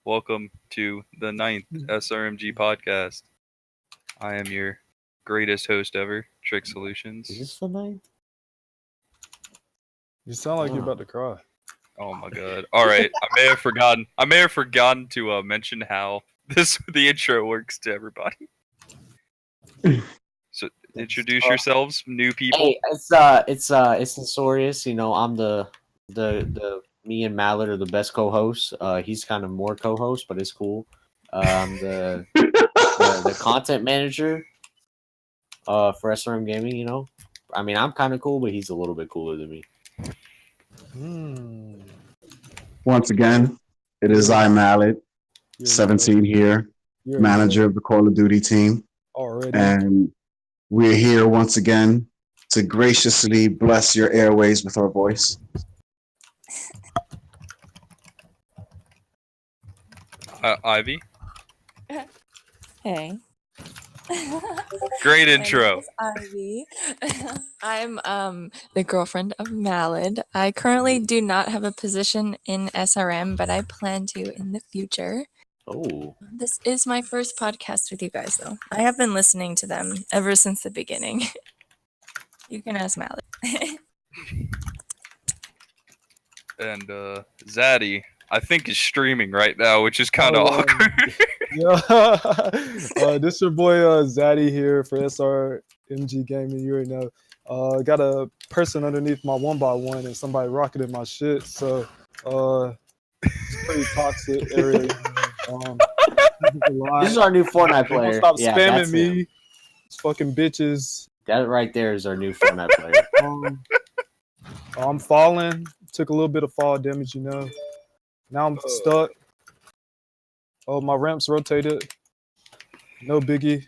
Welcome to the 9th SRM Podcast. I am your greatest host ever, TrX Is SoLuTiOnZ. this the ninth? You sound like you're Oh. about to cry. Oh my god! All right, I may have forgotten to mention how the intro works to everybody. So introduce yourselves, new people. Hey, it's Censorious. You know, I'm the me and Malid are the best co-hosts. He's kind of more co-host, but it's cool. The content manager for SRM Gaming. You know, I mean, I'm kind of cool, but he's a little bit cooler than me. Once again, it is I, Malid, 17 here, manager of the Call of Duty team. Already. And we're here once again to graciously bless your airways with our voice. Ivy, Hey. great My intro. name is Ivy. I'm the girlfriend of Malid. I currently do not have a position in SRM, but I plan to in the future. Oh, This is my first podcast with you guys, though. I have been listening to them ever since the beginning. You can ask Malid. And Zaddy, I think, is streaming right now, which is kind of Oh, awkward. Yeah. This your boy Zaddy here for SRM Gaming. You already know. Got a person underneath my 1x1 and somebody rocketed my shit. So it's pretty toxic area. this is our new Fortnite They player. don't stop Yeah, spamming that's me. him. These fucking bitches. That right there is our new Fortnite player. I'm falling. Took a little bit of fall damage, you know. Now I'm stuck. Oh, my ramps rotated. No biggie.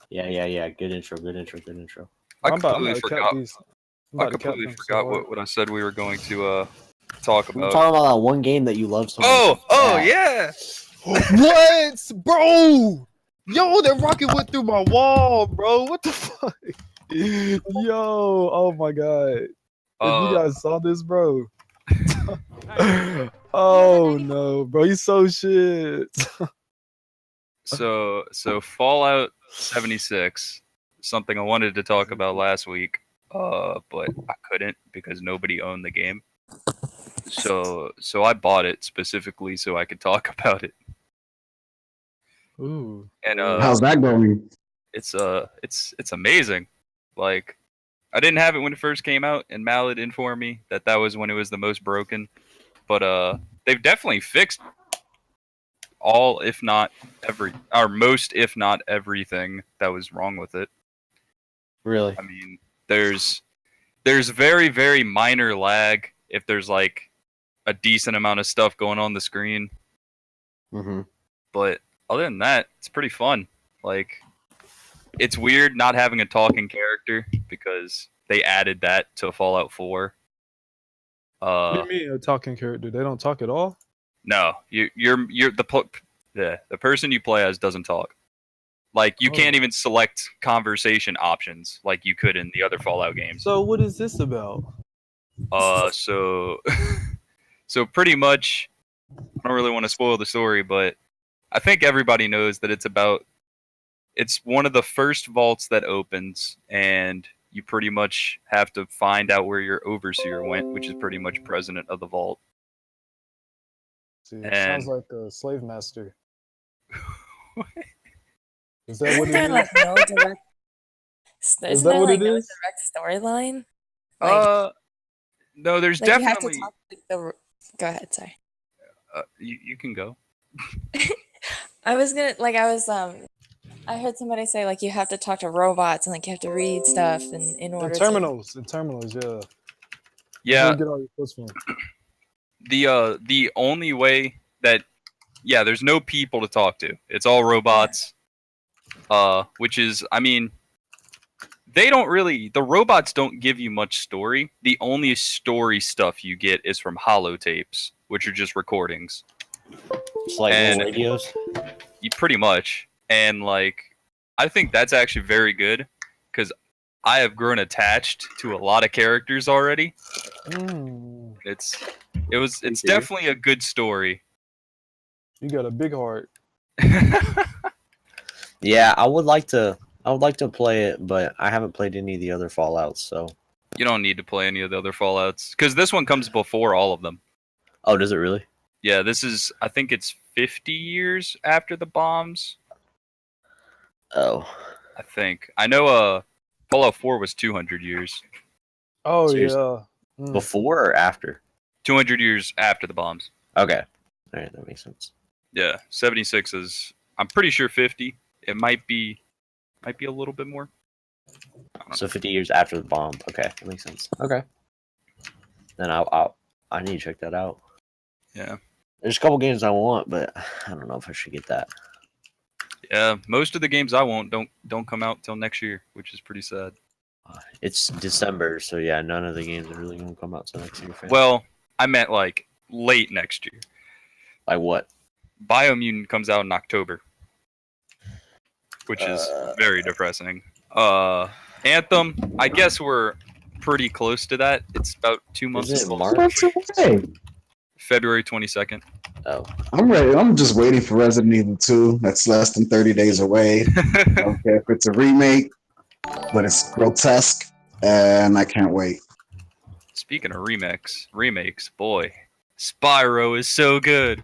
Yeah. Good intro. I I'm about completely to cap forgot. these. I'm I about to cap completely them so forgot hard. what I said we were going to talk We're about. talking about that one game that you love so much. Yeah. What, bro? Yo, that rocket went through my wall, bro. What the fuck? Yo, oh my god. If you guys saw this, bro. Oh no, bro. He's so shit. So Fallout 76, something I wanted to talk about last week, but I couldn't because nobody owned the game. So I bought it specifically so I could talk about it. Ooh. And How's that going? it's amazing. Like, I didn't have it when it first came out, and Malid informed me that was when it was the most broken. But they've definitely fixed all, if not every, or most, if not everything that was wrong with it. Really? I mean, there's very, very minor lag if there's like a decent amount of stuff going on the screen. Mm-hmm. But other than that, it's pretty fun. Like, it's weird not having a talking character because they added that to Fallout 4. What do you mean a talking character? They don't talk at all? No, you're the person you play as doesn't talk. Like, you can't even select conversation options like you could in the other Fallout games. So what is this about? So pretty much, I don't really want to spoil the story, but I think everybody knows that it's one of the first vaults that opens, and you pretty much have to find out where your overseer went, which is pretty much president of the vault. See, it And- sounds like a slave master. Is that what Isn't there it is? like no direct? that Isn't there what like it no is? direct storyline? Like, No, there's like you have definitely. to talk like the. Go ahead, sorry. You can go. I heard somebody say like you have to talk to robots and like you have to read stuff in order In to. terminals, yeah. Yeah, You get all your quotes from. the only way that there's no people to talk to. It's all robots. Which is, I mean, the robots don't give you much story. The only story stuff you get is from holotapes, which are just recordings. It's like And- little radios. You pretty much. And like, I think that's actually very good because I have grown attached to a lot of characters already. It's Me too. definitely a good story. You got a big heart. Yeah, I would like to play it, but I haven't played any of the other Fallouts, so. You don't need to play any of the other Fallouts because this one comes before all of them. Oh, does it really? Yeah, this is. I think it's 50 years after the bombs. Oh. I think. I know. Fallout 4 was 200 years. Oh Seriously? yeah. Mm. Before or after? 200 years after the bombs. Okay. All right, that makes sense. Yeah, 76 is. I'm pretty sure 50. It might be a little bit more. So 50 years after the bomb. Okay, that makes sense. Okay. Then I need to check that out. Yeah. There's a couple games I want, but I don't know if I should get that. Yeah, most of the games I want don't come out till next year, which is pretty sad. It's December, so yeah, none of the games are really gonna come out till next year. Well, I meant like late next year. Like what? Biomutant comes out in October, which is very depressing. Anthem, I guess we're pretty close to that. It's about 2 months. Is it ago. March? February 22nd. Oh, I'm ready. I'm just waiting for Resident Evil 2. That's less than 30 days away. I don't care if it's a remake, but it's grotesque, and I can't wait. Speaking of remakes, boy, Spyro is so good.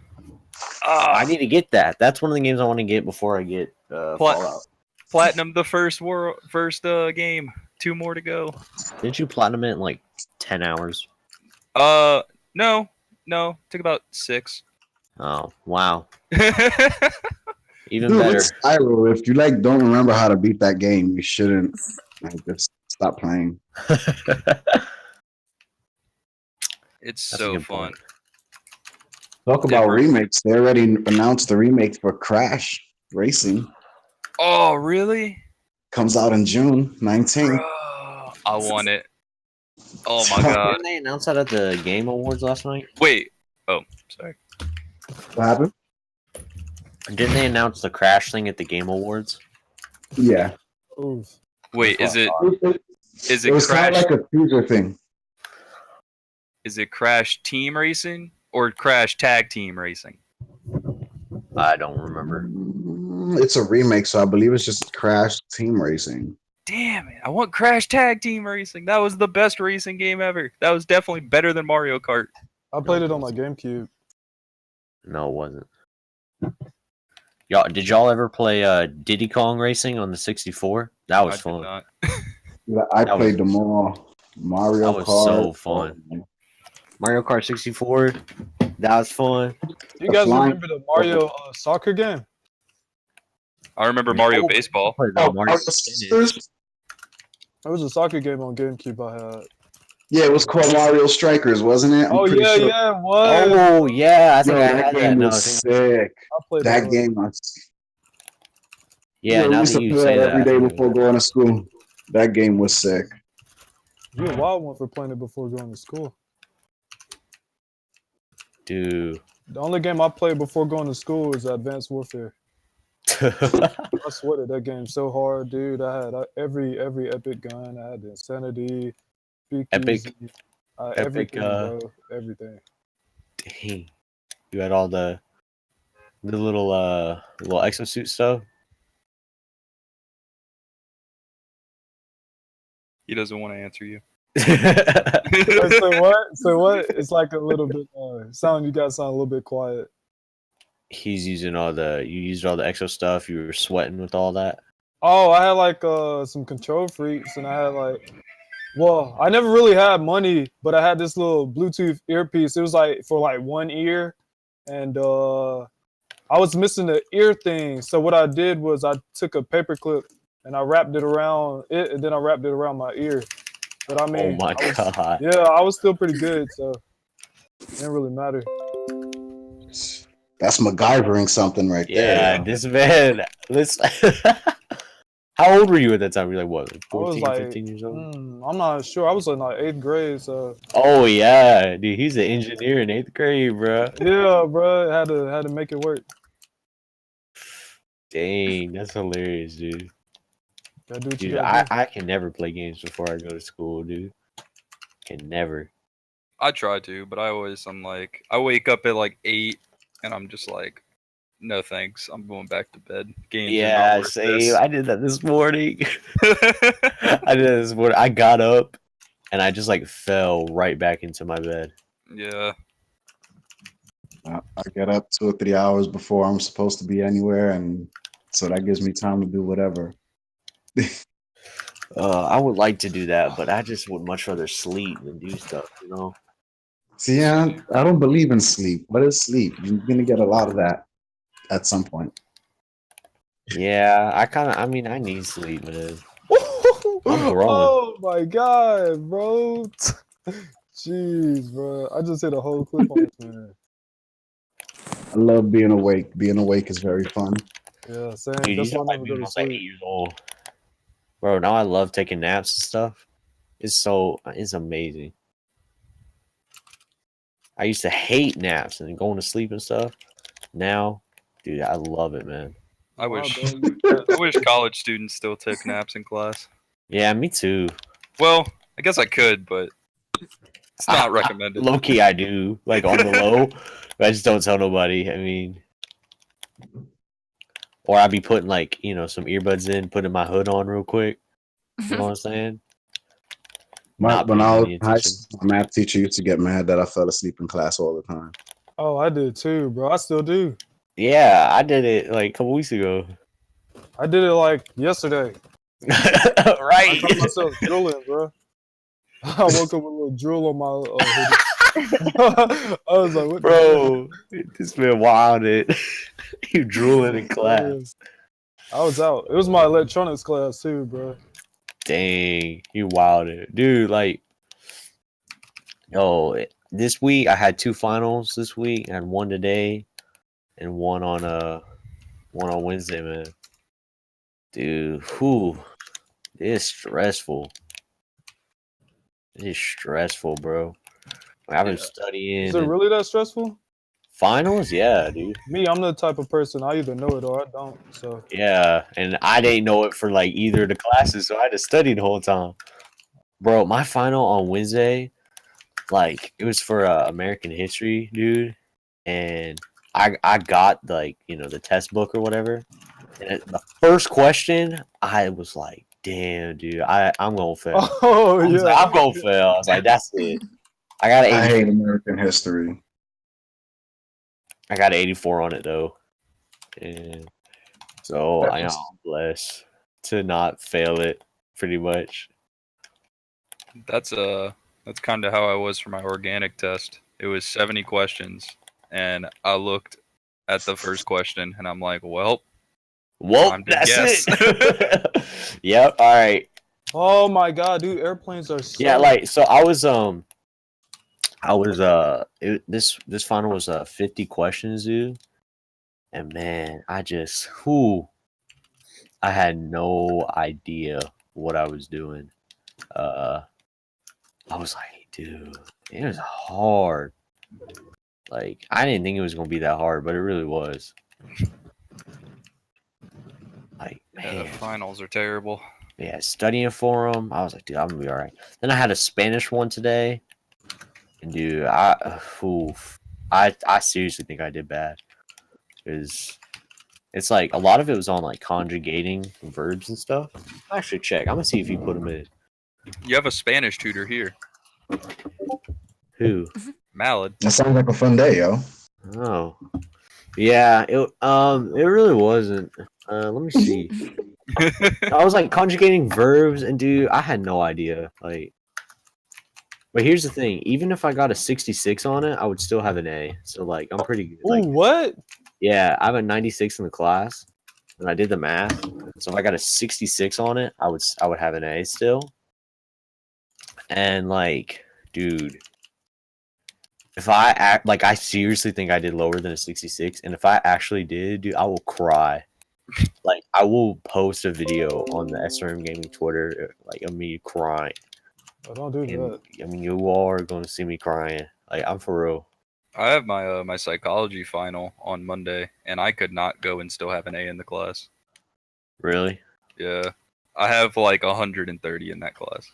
I need to get that. That's one of the games I want to get before I get Fallout. Platinum the first game. 2 more to go. Didn't you platinum it in like 10 hours? No, took about 6. Oh, wow. Even Dude, better. with Spyro, if you don't remember how to beat that game, you shouldn't just stop playing. It's That's a so good fun. point. Talk about remakes. They already announced the remake for Crash Racing. Oh, really? Comes out in June 19th. Bro, I want it. Oh my god. Didn't they announce that at the Game Awards last night? Wait. Oh, sorry. What happened? Didn't they announce the Crash thing at the Game Awards? Yeah. Oof. Wait, is it It was kind Crash? of like a teaser thing. Is it Crash Team Racing or Crash Tag Team Racing? I don't remember. It's a remake, so I believe it's just Crash Team Racing. Damn it! I want Crash Tag Team Racing. That was the best racing game ever. That was definitely better than Mario Kart. I played it on my GameCube. No, it wasn't. Did y'all ever play Diddy Kong Racing on the 64? That was I did fun. not. Yeah, I That played them all. Mario That was Kart. so fun. Mario Kart 64, that was fun. You guys flying- remember the Mario soccer game? I remember Mario No. Baseball. Played Oh, Mario Mario Tennis. Sisters? It was a soccer game on GameCube I had. Yeah, it was called Mario Strikers, wasn't it? I'm Oh pretty yeah, sure. yeah, it was. Oh yeah, I think Yo, I that had that. game No, was sick. I played That it. game was. yeah, we now used that to you play say that that, every I day think before going to school. That game was sick. You're a wild one for playing it before going to school. dude. The only game I played before going to school is Advanced Warfare. I sweated that game so hard, dude. I had every epic gun. I had the Insanity, Epic- everything, uh, bro. Everything. Dang. You had all the little exosuit stuff. He doesn't want to answer you. Wait, say what? Say what? It's like a little bit. You guys sound a little bit quiet. He's using you used all the exo stuff. You were sweating with all that. Oh, I had like some control freaks, and I had well, I never really had money, but I had this little Bluetooth earpiece. It was like for like one ear, and I was missing the ear thing. So what I did was I took a paper clip and I wrapped it around it, and then I wrapped it around my ear. But I mean, Oh my god. yeah, I was still pretty good, so it didn't really matter. That's MacGyvering something right Yeah, there. this man. How old were you at that time? You're like what, like I was 14, like, 15 years old? I'm not sure. I was in like 8th grade, so Oh yeah, dude, he's an engineer in 8th grade, bro. yeah, bro, had to make it work. Dang, that's hilarious, dude. Gotta do what you Dude, gotta do. I can never play games before I go to school, dude. Can never. I try to, but I'm like, I wake up at like 8, and I'm just like, no thanks. I'm going back to bed. Games are Yeah, not worth same. I did that this morning. I got up and I just like fell right back into my bed. Yeah. I get up 2 or 3 hours before I'm supposed to be anywhere, and so that gives me time to do whatever. I would like to do that, but I just would much rather sleep than do stuff, you know? See, yeah, I don't believe in sleep. What is sleep? You're gonna get a lot of that at some point. Yeah, I mean, I need sleep, man. I'm growing. Oh my god, bro. Jeez, bro. I just hit a whole clip on this man. I love being awake. Being awake is very fun. Yeah, same. Dude, That's you why I might never be go to almost like 8 sleep. years old. Bro, now I love taking naps and stuff. It's amazing. I used to hate naps and going to sleep and stuff. Now, dude, I love it, man. I Wow, wish bro, you- I wish college students still took naps in class. Yeah, me too. Well, I guess I could, but it's not recommended. Low key, I do. Like on the low, but I just don't tell nobody. I mean, or I'd be putting like some earbuds in, putting my hood on real quick. You know what I'm saying? Not When paying I was any in high attention. school, my math teacher used to get mad that I fell asleep in class all the time. Oh, I did too, bro. I still do. Yeah, I did it like a couple weeks ago. I did it like yesterday. I Right. caught myself drooling, bro. I woke up with a little drool on my hoodie. I was like, what the hell? Bro, this man wilded. You drooling in class. I was out. It was my electronics class too, bro. Dang, you wilded. Dude, like, this week I had 2 finals this week. I had one today and one on Wednesday, man. Dude, it's stressful. It is stressful, bro. I've been studying. Is it really that stressful? Finals? Yeah, dude. Me, I'm the type of person I either know it or I don't. So Yeah, and I didn't know it for like either of the classes, so I had to study the whole time. Bro, my final on Wednesday, like it was for American history, dude, and I got like the test book or whatever, and the first question I was like, damn, dude, I'm gonna fail. oh I was yeah, like, I'm gonna fail. I was like, that's it. I got I an hate American history. I got an 84 on it though, and so I am blessed to not fail it. Pretty much. That's kind of how I was for my organic test. It was 70 questions, and I looked at the first question, and I'm like, well, time to that's guess. it. Yep. All right. Oh my god, dude, airplanes are so Yeah. Like so, this final was 50 questions, dude, and man, I had no idea what I was doing. I was like, dude, it was hard. Like, I didn't think it was gonna be that hard, but it really was. Like, Yeah, man, finals are terrible. yeah, studying for them, I was like, dude, I'm gonna be all right. Then I had a Spanish one today, and dude, I seriously think I did bad. It's like a lot of it was on like conjugating verbs and stuff. I should check. I'm gonna see if you put them in. You have a Spanish tutor here, Who? Malid. That sounds like a fun day, yo. Oh, yeah. It really wasn't. Let me see. I was like conjugating verbs, and dude, I had no idea. Like, but here's the thing: even if I got a 66 on it, I would still have an A. So like, I'm pretty good. Ooh, Like, what? yeah, I have a 96 in the class, and I did the math. So if I got a 66 on it, I would have an A still. And like, dude, if I act like I seriously think I did lower than a 66, and if I actually did, dude, I will cry. Like, I will post a video on the SRM Gaming Twitter, like of me crying. Oh, don't do And that. I mean, you all are going to see me crying. Like, I'm for real. I have my my psychology final on Monday, and I could not go and still have an A in the class. Really? Yeah, I have like 130 in that class.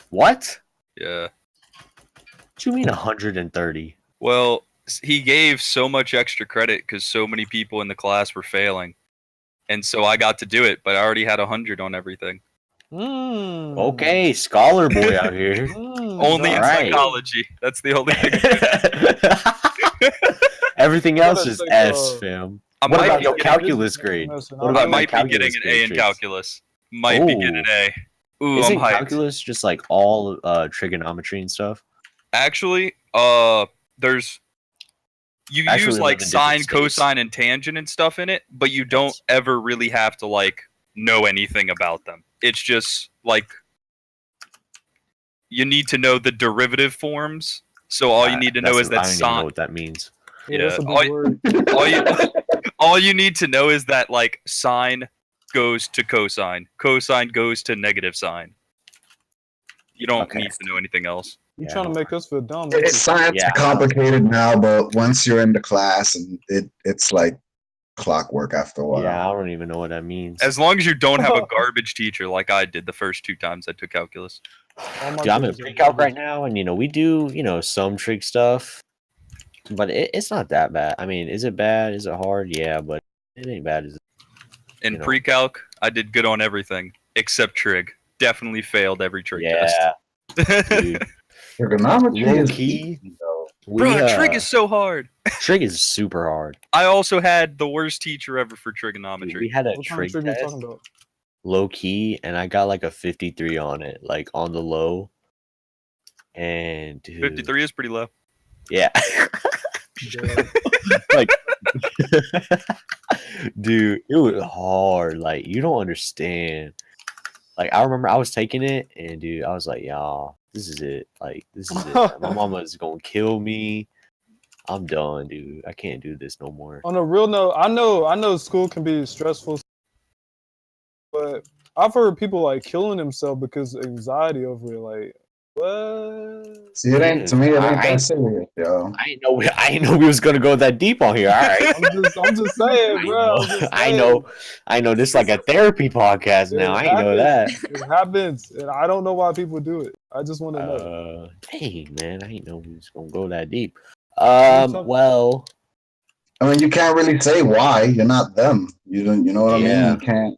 What? Yeah. What do you mean 130? Well, he gave so much extra credit because so many people in the class were failing, and so I got to do it. But I already had 100 on everything. Okay, scholar boy out here. Only in Alright. psychology. That's the only thing. Everything You else gotta is take, S, fam. I What might about be your getting- calculus grade? What I about might my be getting calculus an A in grade? calculus. Might be getting an A. Ooh, Isn't I'm hyped. calculus just like all trigonometry and stuff? Actually, there's you Actually, use we like live in different sine, states. cosine, and tangent and stuff in it, but you don't ever really have to like know anything about them. It's just like you need to know the derivative forms. So all you need to know is that I don't even know sine. what that means. Yeah, that's a all big you- word. all you need to know is that like sine goes to cosine, cosine goes to negative sine. You don't Okay. need to know anything else. You Yeah, trying I to know. make us feel dumb? It's science Yeah. complicated now, but once you're in the class, and it's like clockwork after a while. Yeah, I don't even know what that means. As long as you don't have a garbage teacher like I did the first 2 times I took calculus. All my Dude, I'm in teachers are pre-calc right garbage. now, and we do some trig stuff, but it's not that bad. I mean, is it bad? Is it hard? Yeah, but it ain't bad. Is it? In You know. pre-calc, I did good on everything except trig. Definitely failed every trig Yeah, test. dude. Trigonometry Low is key. easy, though. Bro, trig is so hard. trig is super hard. I also had the worst teacher ever for Dude, trigonometry. we had a What kind of trig trick are you test, talking about? low key, and I got like a 53 on it, like on the low. And dude, 53 is pretty low. yeah, Yeah. like, dude, it was hard. Like, you don't understand. Like, I remember I was taking it, and dude, I was like, y'all, this is it. Like, this is it. Like, my mama's gonna kill me. I'm done, dude. I can't do this no more. On a real note, I know school can be stressful, but I've heard people like killing themselves because of anxiety over it. Like, what? See, it ain't to me. It ain't I- that serious, yo. I ain't know we was gonna go that deep on here. All right. I'm just saying, bro. I'm just saying. I know this is like a therapy podcast now. I ain't know that. It happens, and I don't know why people do it. I just want to know. Dang, man, I ain't know we was gonna go that deep. talking- Well, I mean, you can't really say why. You're not them. You don't. You know what I Yeah. mean? You can't.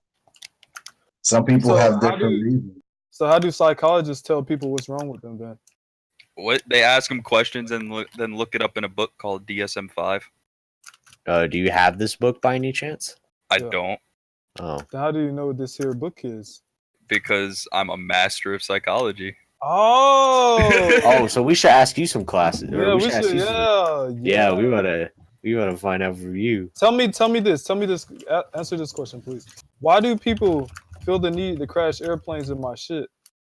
Some people So have how different do you- reasons. So how do psychologists tell people what's wrong with them then? What they ask them questions and then look it up in a book called DSM-5. do you have this book by any chance? I Yeah. don't Oh, Then how do you know what this here book is? because I'm a master of psychology. Oh, oh, so we should ask you some classes. or yeah, we ask should. you some- Yeah, yeah, we gotta find out from you. Tell me this. Answer this question, please. Why do people feel the need to crash airplanes in my shit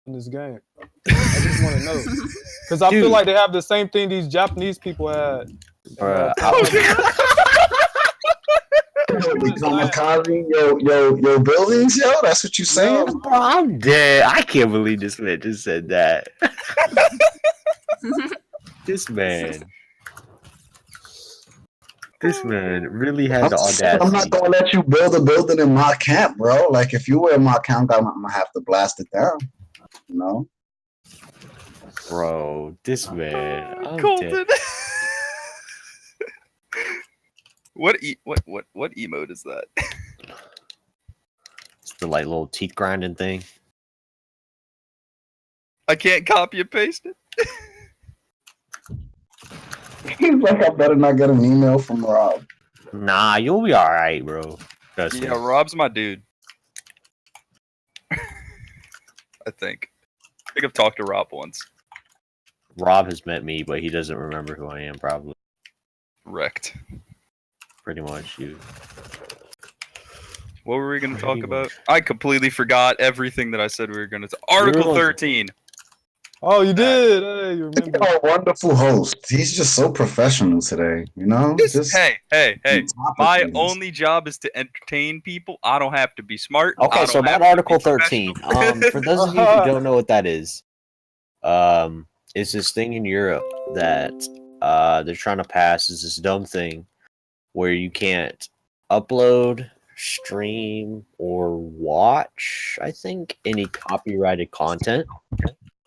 in this game? I just want to know. Because I feel Dude. like they have the same thing these Japanese people had. Bruh, Kamikaze, yo, buildings, yo. That's what you saying? Bro, I'm dead. I can't believe this man just said that. This man really had the audacity. I'm not gonna let you build a building in my camp, bro. Like if you were in my camp, I'm gonna have to blast it down. You know? Bro, this man. I'm dead. Colton. What emote is that? It's the like little teeth grinding thing. I can't copy and paste it. He's like, I better not get an email from Rob. Nah, you'll be all right, bro. Trust me. Yeah, Rob's my dude. I think I've talked to Rob once. Rob has met me, but he doesn't remember who I am. Probably, Wrecked. pretty much. You. What were we going to Pretty talk about? much. I completely forgot everything that I said we were going to talk. Article going to- 13. Oh, you did. Hey, you He's remember? a wonderful host. He's just so professional today, you know? Just Hey. on top of My things. only job is to entertain people. I don't have to be smart. I Okay, don't so have about to be Article 13. professional. For those of you who don't know what that is, it's this thing in Europe that they're trying to pass. Is this dumb thing where you can't upload, stream, or watch, I think, any copyrighted content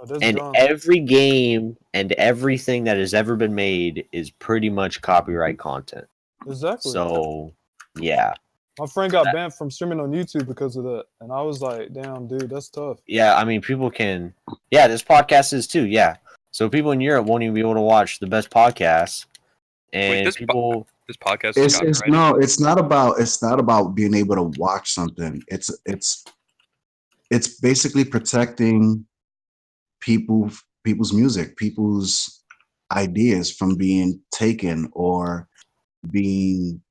Oh, that's And dumb. every game and everything that has ever been made is pretty much copyright content. Exactly. So, yeah. My friend got banned from streaming on YouTube because of that, and I was like, "Damn, dude, that's tough." Yeah, I mean, people can. Yeah, this podcast is too. Yeah. So people in Europe won't even be able to watch the best podcasts. And this people. This podcast is It's copyrighted. no, it's not about being able to watch something. It's basically protecting people's music, people's ideas from being taken or being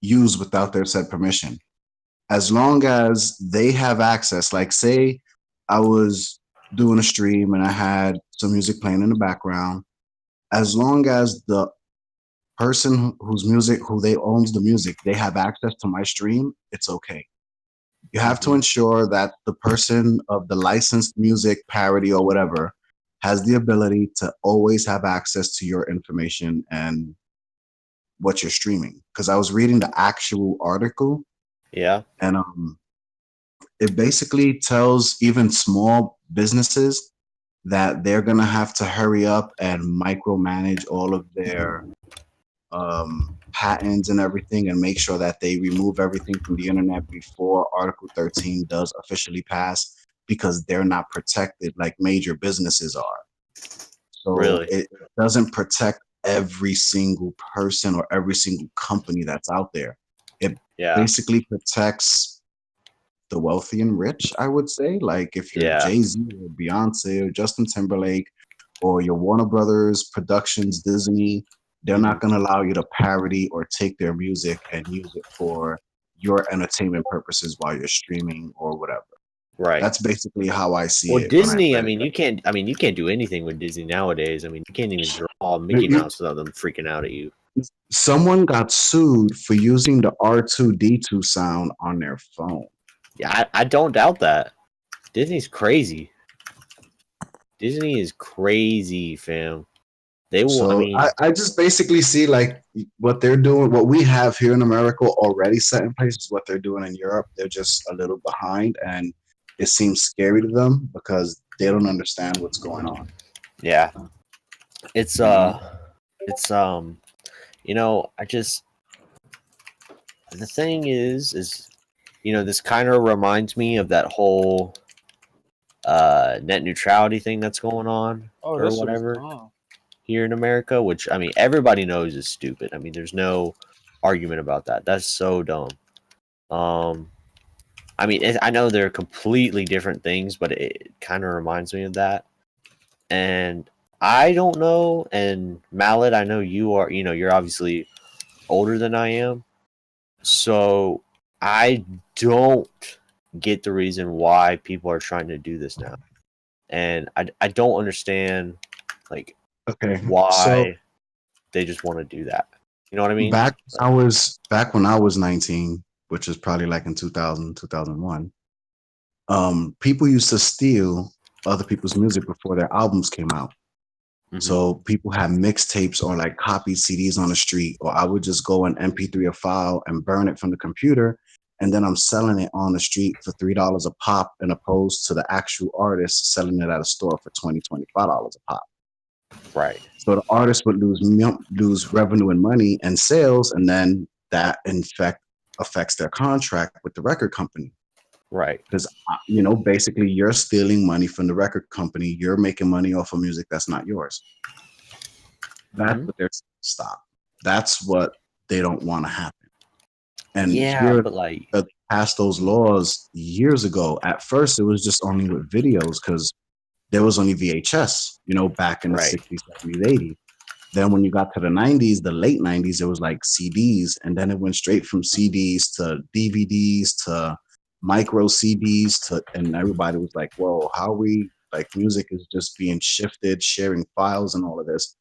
used without their said permission. As long as they have access, like say I was doing a stream and I had some music playing in the background, as long as the person who they owns the music, they have access to my stream, it's okay. You have to ensure that the person of the licensed music parody or whatever has the ability to always have access to your information and what you're streaming. Because I was reading the actual article, Yeah. and it basically tells even small businesses that they're gonna have to hurry up and micromanage all of their patents and everything, and make sure that they remove everything from the internet before Article 13 does officially pass, because they're not protected like major businesses are. So Really? it doesn't protect every single person or every single company that's out there. It Yeah. basically protects the wealthy and rich, I would say. Like if you're Yeah. Jay-Z or Beyonce or Justin Timberlake or your Warner Brothers Productions, Disney, they're not going to allow you to parody or take their music and use it for your entertainment purposes while you're streaming or whatever. Right. That's basically how I see Well, it. when Disney, I read mean, it. you can't do anything with Disney nowadays. I mean, you can't even draw Mickey Mouse without them freaking out at you. Someone got sued for using the R2D2 sound on their phone. Yeah, I don't doubt that. Disney's crazy. Disney is crazy, fam. They will. So I mean, I just basically see like what they're doing, what we have here in America already set in place is what they're doing in Europe. They're just a little behind, and it seems scary to them because they don't understand what's going on. yeah. It's you know, the thing is, you know, this kind of reminds me of that whole net neutrality thing that's going on Oh, or that's whatever dumb. here in America, which I mean everybody knows is stupid. I mean, there's no argument about that. That's so dumb. I mean, I know they're completely different things, but it kind of reminds me of that. And I don't know. And Mallet, I know you are. You know, you're obviously older than I am, so I don't get the reason why people are trying to do this now, and I don't understand like Okay. why So they just want to do that. You know what I mean? back when I was 19, which is probably like in 2000, 2001, people used to steal other people's music before their albums came out. So people had mixtapes or like copied CDs on the street, or I would just go and MP3 a file and burn it from the computer, and then I'm selling it on the street for $3 a pop, and opposed to the actual artist selling it at a store for $20, $25 a pop. Right. So the artist would lose revenue and money and sales, and then that in fact affects their contract with the record company. Right. Because you know, basically, you're stealing money from the record company. You're making money off of music that's not yours. That's what they're saying. Stop. That's what they don't want to happen. And yeah, but like they passed those laws years ago. At first, it was just only with videos because there was only VHS. You know, back in the 60s, 70s, 80s. Then when you got to the 90s, the late 90s, it was like CDs, and then it went straight from CDs to DVDs to micro CDs and everybody was like, whoa, how we, like, music is just being shifted, sharing files and all of this.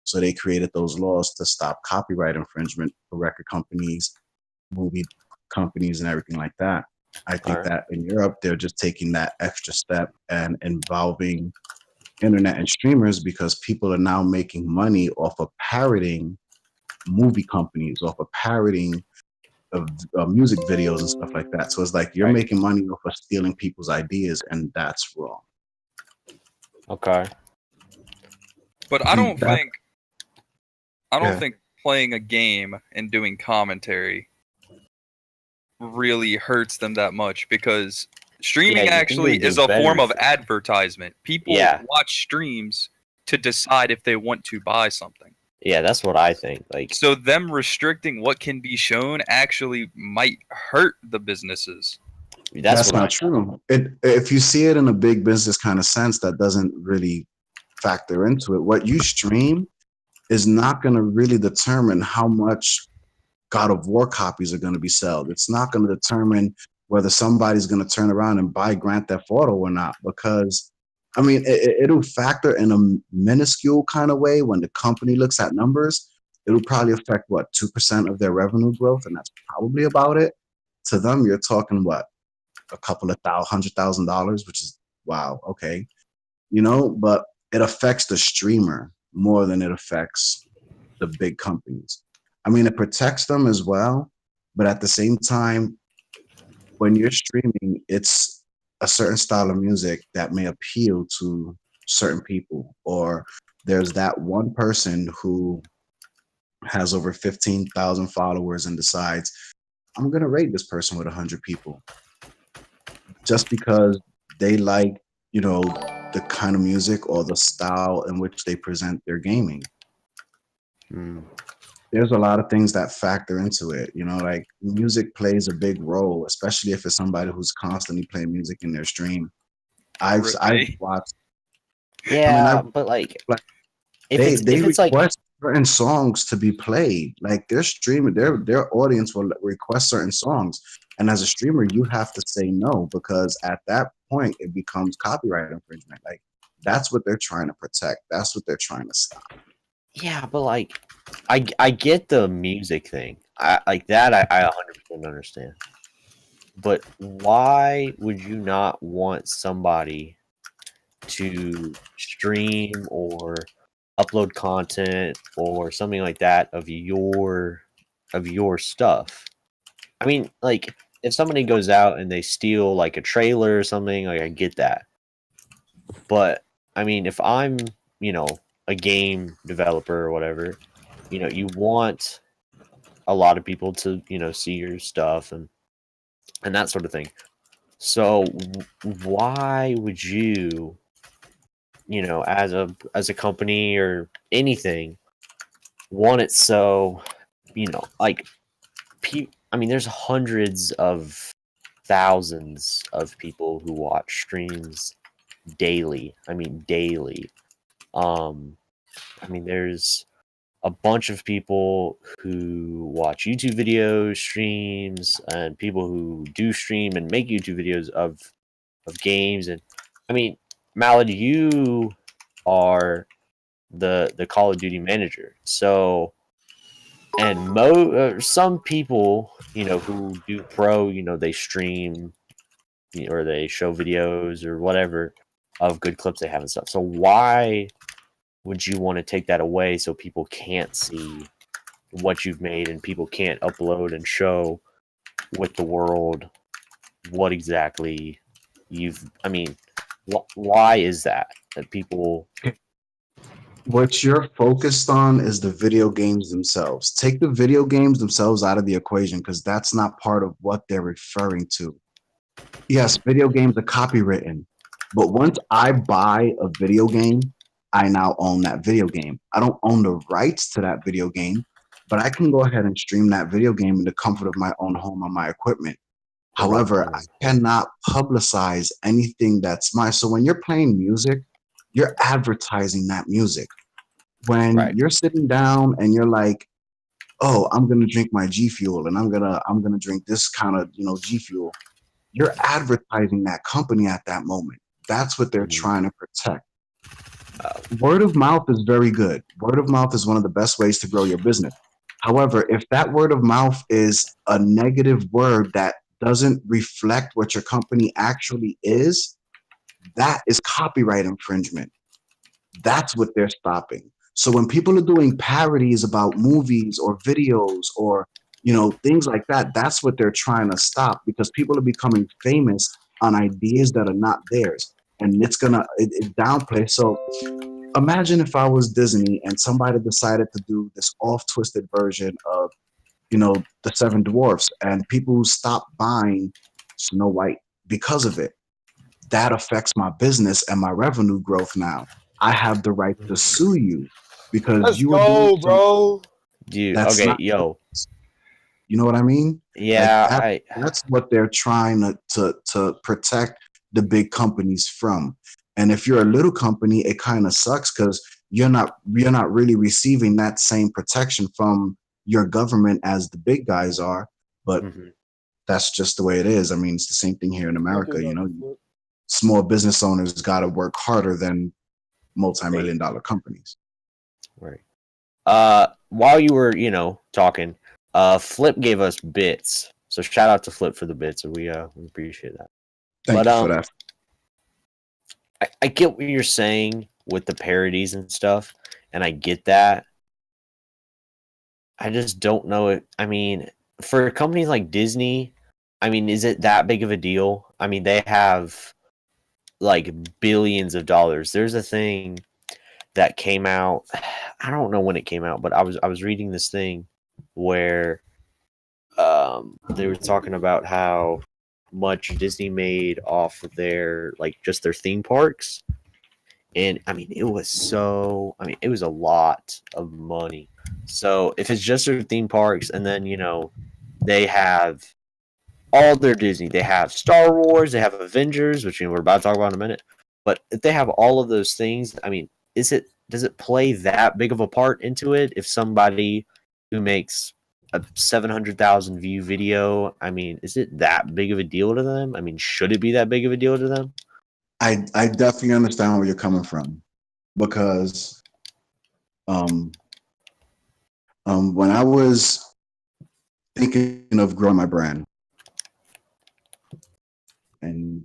So they created those laws to stop copyright infringement for record companies, movie companies, and everything like that. I think that in Europe, they're just taking that extra step and involving internet and streamers, because people are now making money off of parroting movie companies, off of parroting of music videos and stuff like that. So it's like you're making money off of stealing people's ideas, and that's wrong. Okay. But I don't That- think Yeah. think playing a game and doing commentary really hurts them that much, because streaming Yeah, you think actually they would is do a form better of if- advertisement. People Yeah. watch streams to decide if they want to buy something. Yeah, that's what I think. Like, So them restricting what can be shown actually might hurt the businesses. that's what not true. If you see it in a big business kind of sense, that doesn't really factor into it. What you stream is not going to really determine how much God of War copies are going to be sold. It's not going to determine whether somebody's going to turn around and buy Grand Theft Auto or not, because I mean, it'll factor in a minuscule kind of way when the company looks at numbers. It'll probably affect what, 2% of their revenue growth, and that's probably about it. To them, you're talking what, a couple of $100,000, which is wow, okay, you know. But it affects the streamer more than it affects the big companies. I mean, it protects them as well, but at the same time, when you're streaming, it's a certain style of music that may appeal to certain people, or there's that one person who has over 15,000 followers and decides, I'm going to rate this person with 100 people just because they like, you know, the kind of music or the style in which they present their gaming. There's a lot of things that factor into it, you know, like music plays a big role, especially if it's somebody who's constantly playing music in their stream. I've watched. Yeah, but like, if They it's like, request certain songs to be played. Like they're streaming, their audience will request certain songs, and as a streamer, you have to say no, because at that point it becomes copyright infringement. Like that's what they're trying to protect. That's what they're trying to stop. yeah, but like, I get the music thing. I like that. I 100% understand. But why would you not want somebody to stream or upload content or something like that of your stuff? I mean, like, if somebody goes out and they steal like a trailer or something, like, I get that. But I mean, if I'm, you know, a game developer or whatever, you know, you want a lot of people to, you know, see your stuff and that sort of thing. So why would you, you know, as a company or anything, want it so, you know, like, I mean, there's hundreds of thousands of people who watch streams daily. I mean, daily. I mean, there's a bunch of people who watch YouTube videos, streams, and people who do stream and make YouTube videos of games. And I mean, Malid, you are the Call of Duty manager. So, and some people, you know, who do pro, you know, they stream, you know, or they show videos or whatever of good clips they have and stuff. So why would you want to take that away so people can't see what you've made and people can't upload and show with the world what exactly I mean, why is that people? What you're focused on is the video games themselves. Take the video games themselves out of the equation, because that's not part of what they're referring to. Yes, video games are copywritten, but once I buy a video game, I now own that video game. I don't own the rights to that video game, but I can go ahead and stream that video game in the comfort of my own home on my equipment. However, I cannot publicize anything that's mine. So when you're playing music, you're advertising that music. When you're sitting down and you're like, oh, I'm gonna drink my G Fuel and I'm gonna drink this kind of, you know, G Fuel, you're advertising that company at that moment. That's what they're trying to protect. Word of mouth is very good. Word of mouth is one of the best ways to grow your business. However, if that word of mouth is a negative word that doesn't reflect what your company actually is, that is copyright infringement. That's what they're stopping. So when people are doing parodies about movies or videos or, you know, things like that, that's what they're trying to stop, because people are becoming famous on ideas that are not theirs. and it downplay. So imagine if I was Disney and somebody decided to do this off twisted version of, the Seven Dwarfs, and people stop buying Snow White because of it. That affects my business and my revenue growth now. I have the right to sue you because Let's you were doing go, bro. Dude, that's okay, not, yo. you know what I mean? Yeah, That's what they're trying to protect the big companies from. And if you're a little company, it kind of sucks because you're not really receiving that same protection from your government as the big guys are. But that's just the way it is. I mean, it's the same thing here in America. Small business owners got to work harder than multi-million-dollar companies. Right. While you were, talking, Flip gave us bits. So shout out to Flip for the bits. We appreciate that. Thank you for that. I get what you're saying with the parodies and stuff, and I get that. I just don't know it. I mean, for companies like Disney, I mean, is it that big of a deal? I mean, they have like billions of dollars. There's a thing that came out. I don't know when it came out, but I was reading this thing where they were talking about how much Disney made off of their just their theme parks. And I mean, it was a lot of money. So if it's just their theme parks, and then they have all their Disney, they have Star Wars, they have Avengers, which we're about to talk about in a minute. But if they have all of those things, I mean, does it play that big of a part into it? If somebody who makes a 700,000 view video, I mean, is it that big of a deal to them? I mean, should it be that big of a deal to them? I definitely understand where you're coming from, because when I was thinking of growing my brand, and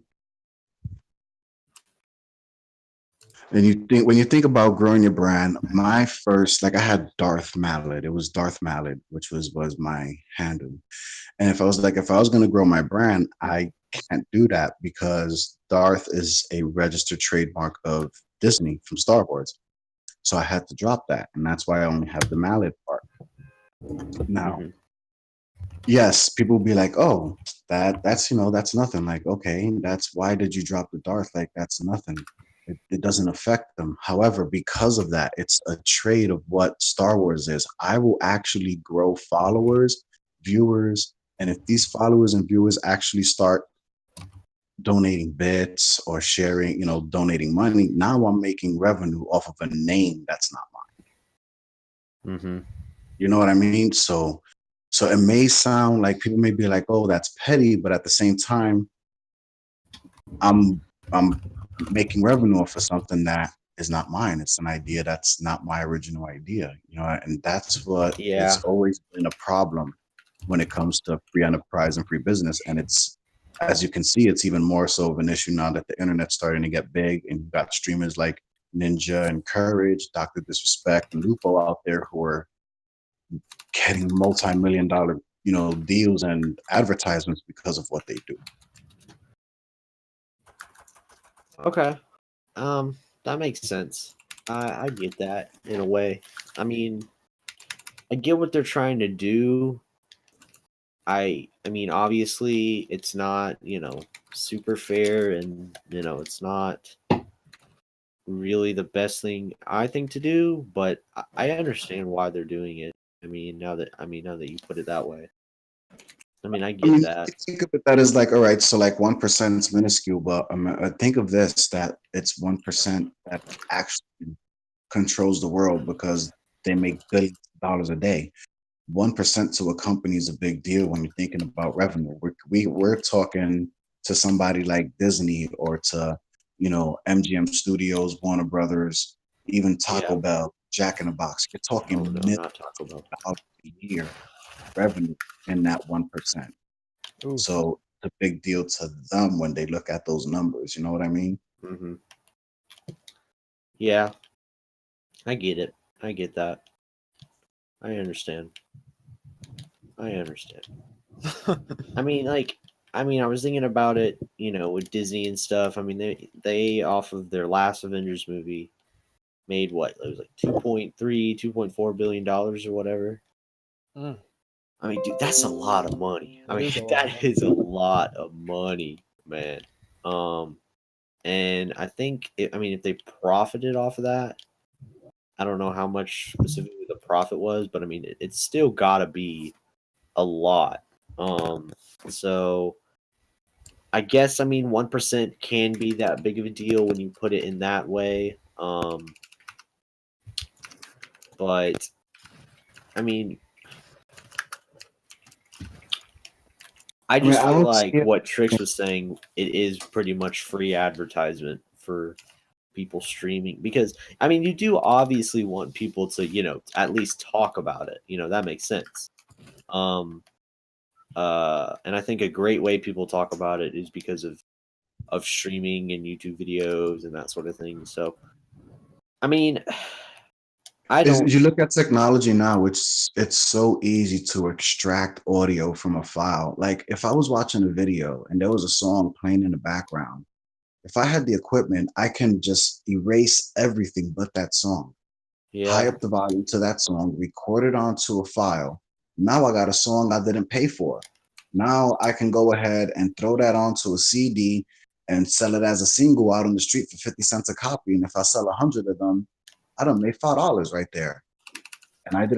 when you think about growing your brand, my first, I had Darth Malid. It was Darth Malid, which was my handle. And if I was going to grow my brand, I can't do that because Darth is a registered trademark of Disney from Star Wars. So I had to drop that, and that's why I only have the Malid part. Now, yes, people will be like, "Oh, that's nothing." Like, okay, why did you drop the Darth? Like, that's nothing. It doesn't affect them. However, because of that, it's a trade of what Star Wars is. I will actually grow followers, viewers, and if these followers and viewers actually start donating bits or sharing, donating money, now I'm making revenue off of a name that's not mine. You know what I mean? So it may sound like people may be like, "Oh, that's petty," but at the same time, I'm making revenue off of something that is not mine. It's an idea that's not my original idea, and that's what it's always been a problem when it comes to free enterprise and free business. And it's, as you can see, it's even more so of an issue now that the internet's starting to get big, and you've got streamers like Ninja and Courage, Dr. Disrespect, and Lupo out there who are getting multi-million-dollar, deals and advertisements because of what they do. Okay. That makes sense. I get that in a way. I mean, I get what they're trying to do. I mean, obviously, it's not, super fair, and, it's not really the best thing I think to do, but I understand why they're doing it. I mean, now that you put it that way. I mean, I get that. Think of it that is all right, so 1% is minuscule, but think of this, that it's 1% that actually controls the world because they make billions of dollars a day. 1% to a company is a big deal when you're thinking about revenue. We're talking to somebody like Disney or to, MGM Studios, Warner Brothers, even Taco Bell, Jack in the Box. You're talking millions of dollars a year revenue in that 1%. Ooh. So it's a big deal to them when they look at those numbers. You know what I mean? Yeah, I get it. I get that. I understand. I mean, I mean, I was thinking about it, with Disney and stuff. I mean, they off of their last Avengers movie made what? It was like 2.4 billion dollars or whatever. Mm. I mean, dude, that's a lot of money. I That mean, is a lot of that money. is a lot of money, man. And I think, if they profited off of that, I don't know how much specifically the profit was, but I mean, it's still got to be a lot. So I guess, 1% can be that big of a deal when you put it in that way. But I mean, I just I feel don't like see it. what TrX was saying, it is pretty much free advertisement for people streaming, because you do obviously want people to, at least talk about it. That makes sense. And I think a great way people talk about it is because of streaming and YouTube videos and that sort of thing. So, I mean, You look at technology now, it's so easy to extract audio from a file. Like if I was watching a video and there was a song playing in the background, if I had the equipment, I can just erase everything but that song, high Yeah, up the volume to that song, record it onto a file. Now I got a song I didn't pay for. Now I can go ahead and throw that onto a CD and sell it as a single out on the street for 50 cents a copy. And if I sell 100 of them, I done made $5 right there. And I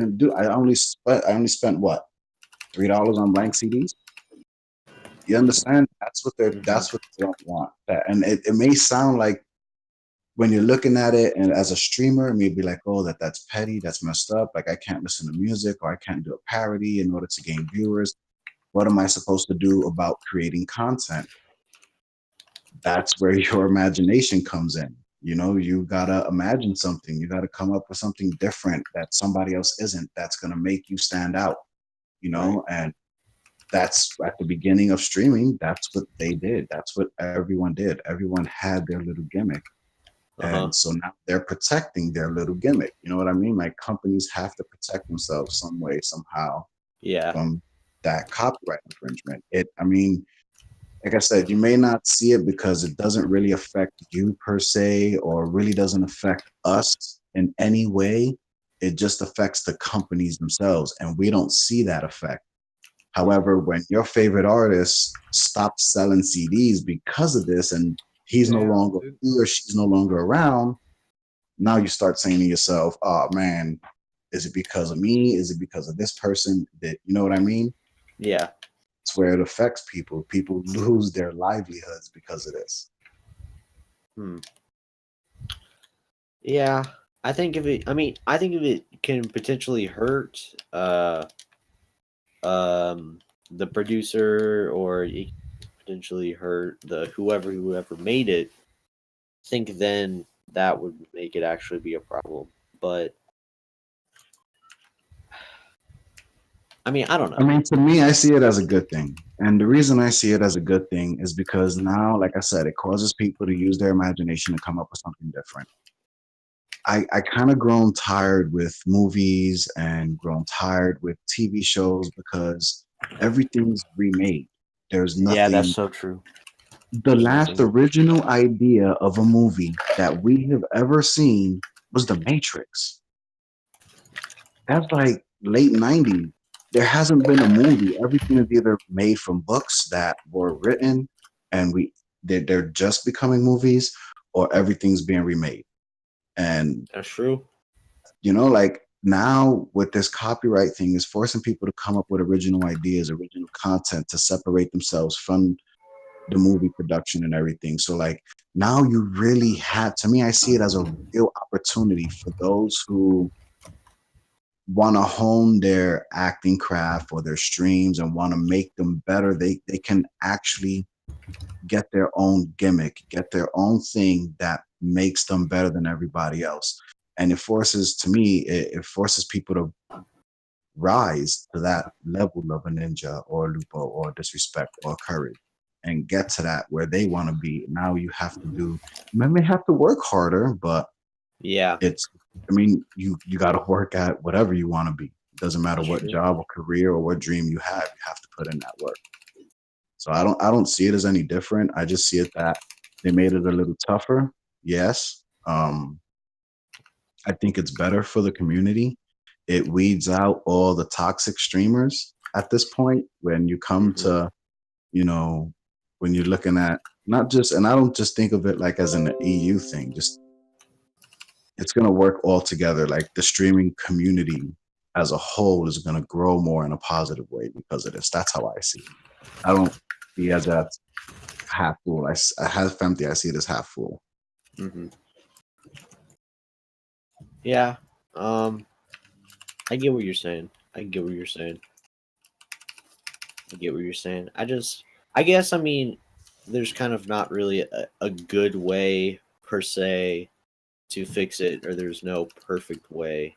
only spent what, $3 on blank CDs? You understand? That's what they don't want. And it may sound like when you're looking at it and as a streamer, it may be like, oh, that's petty, that's messed up. Like I can't listen to music or I can't do a parody in order to gain viewers. What am I supposed to do about creating content? That's where your imagination comes in. You gotta imagine something. You gotta come up with something different that somebody else isn't. That's gonna make you stand out. right. And that's at the beginning of streaming. That's what they did. That's what everyone did. Everyone had their little gimmick. And so now they're protecting their little gimmick. You know what I mean? Like companies have to protect themselves some way, somehow Yeah, from that copyright infringement. Like I said, you may not see it because it doesn't really affect you per se, or really doesn't affect us in any way. It just affects the companies themselves, and we don't see that effect. However, when your favorite artist stops selling CDs because of this, and he or she's no longer around, now you start saying to yourself, "Oh man, is it because of me? Is it because of this person? That you know what I mean?" yeah. It's where it affects people. People lose their livelihoods because of this. Yeah, I think if it can potentially hurt the producer, or it can potentially hurt the whoever made it, I think then that would make it actually be a problem. But I don't know. To me, I see it as a good thing. And the reason I see it as a good thing is because now, like I said, it causes people to use their imagination to come up with something different. I kind of grown tired with movies and grown tired with TV shows because everything's remade. There's nothing. Yeah, that's so true. The last original idea of a movie that we have ever seen was The Matrix. That's like late 90s. There hasn't been a movie. Everything is either made from books that were written and they're just becoming movies, or everything's being remade. And That's true. like now with this copyright thing is forcing people to come up with original ideas, original content to separate themselves from the movie production and everything. So like now you really have, to me, I see it as a real opportunity for those who want to hone their acting craft or their streams and want to make them better. They can actually get their own gimmick, get their own thing that makes them better than everybody else. And it forces people to rise to that level of a ninja or Lupo or Disrespect or Courage and get to that where they want to be. Now you may have to work harder, but Yeah, you got to work at whatever you want to be. It doesn't matter what job or career or what dream you have to put in that work. So I don't see it as any different. I just see it that they made it a little tougher. Yes. I think it's better for the community. It weeds out all the toxic streamers at this point when you come to, you know, when you're looking at not just, and I don't just think of it like as an EU thing, just it's going to work all together. Like the streaming community as a whole is going to grow more in a positive way because of this. That's how I see it. I don't see it as that half full. I half empty. I see it as half full. Mm-hmm. Yeah. I get what you're saying. I guess, I mean, there's kind of not really a good way per se to fix it, or there's no perfect way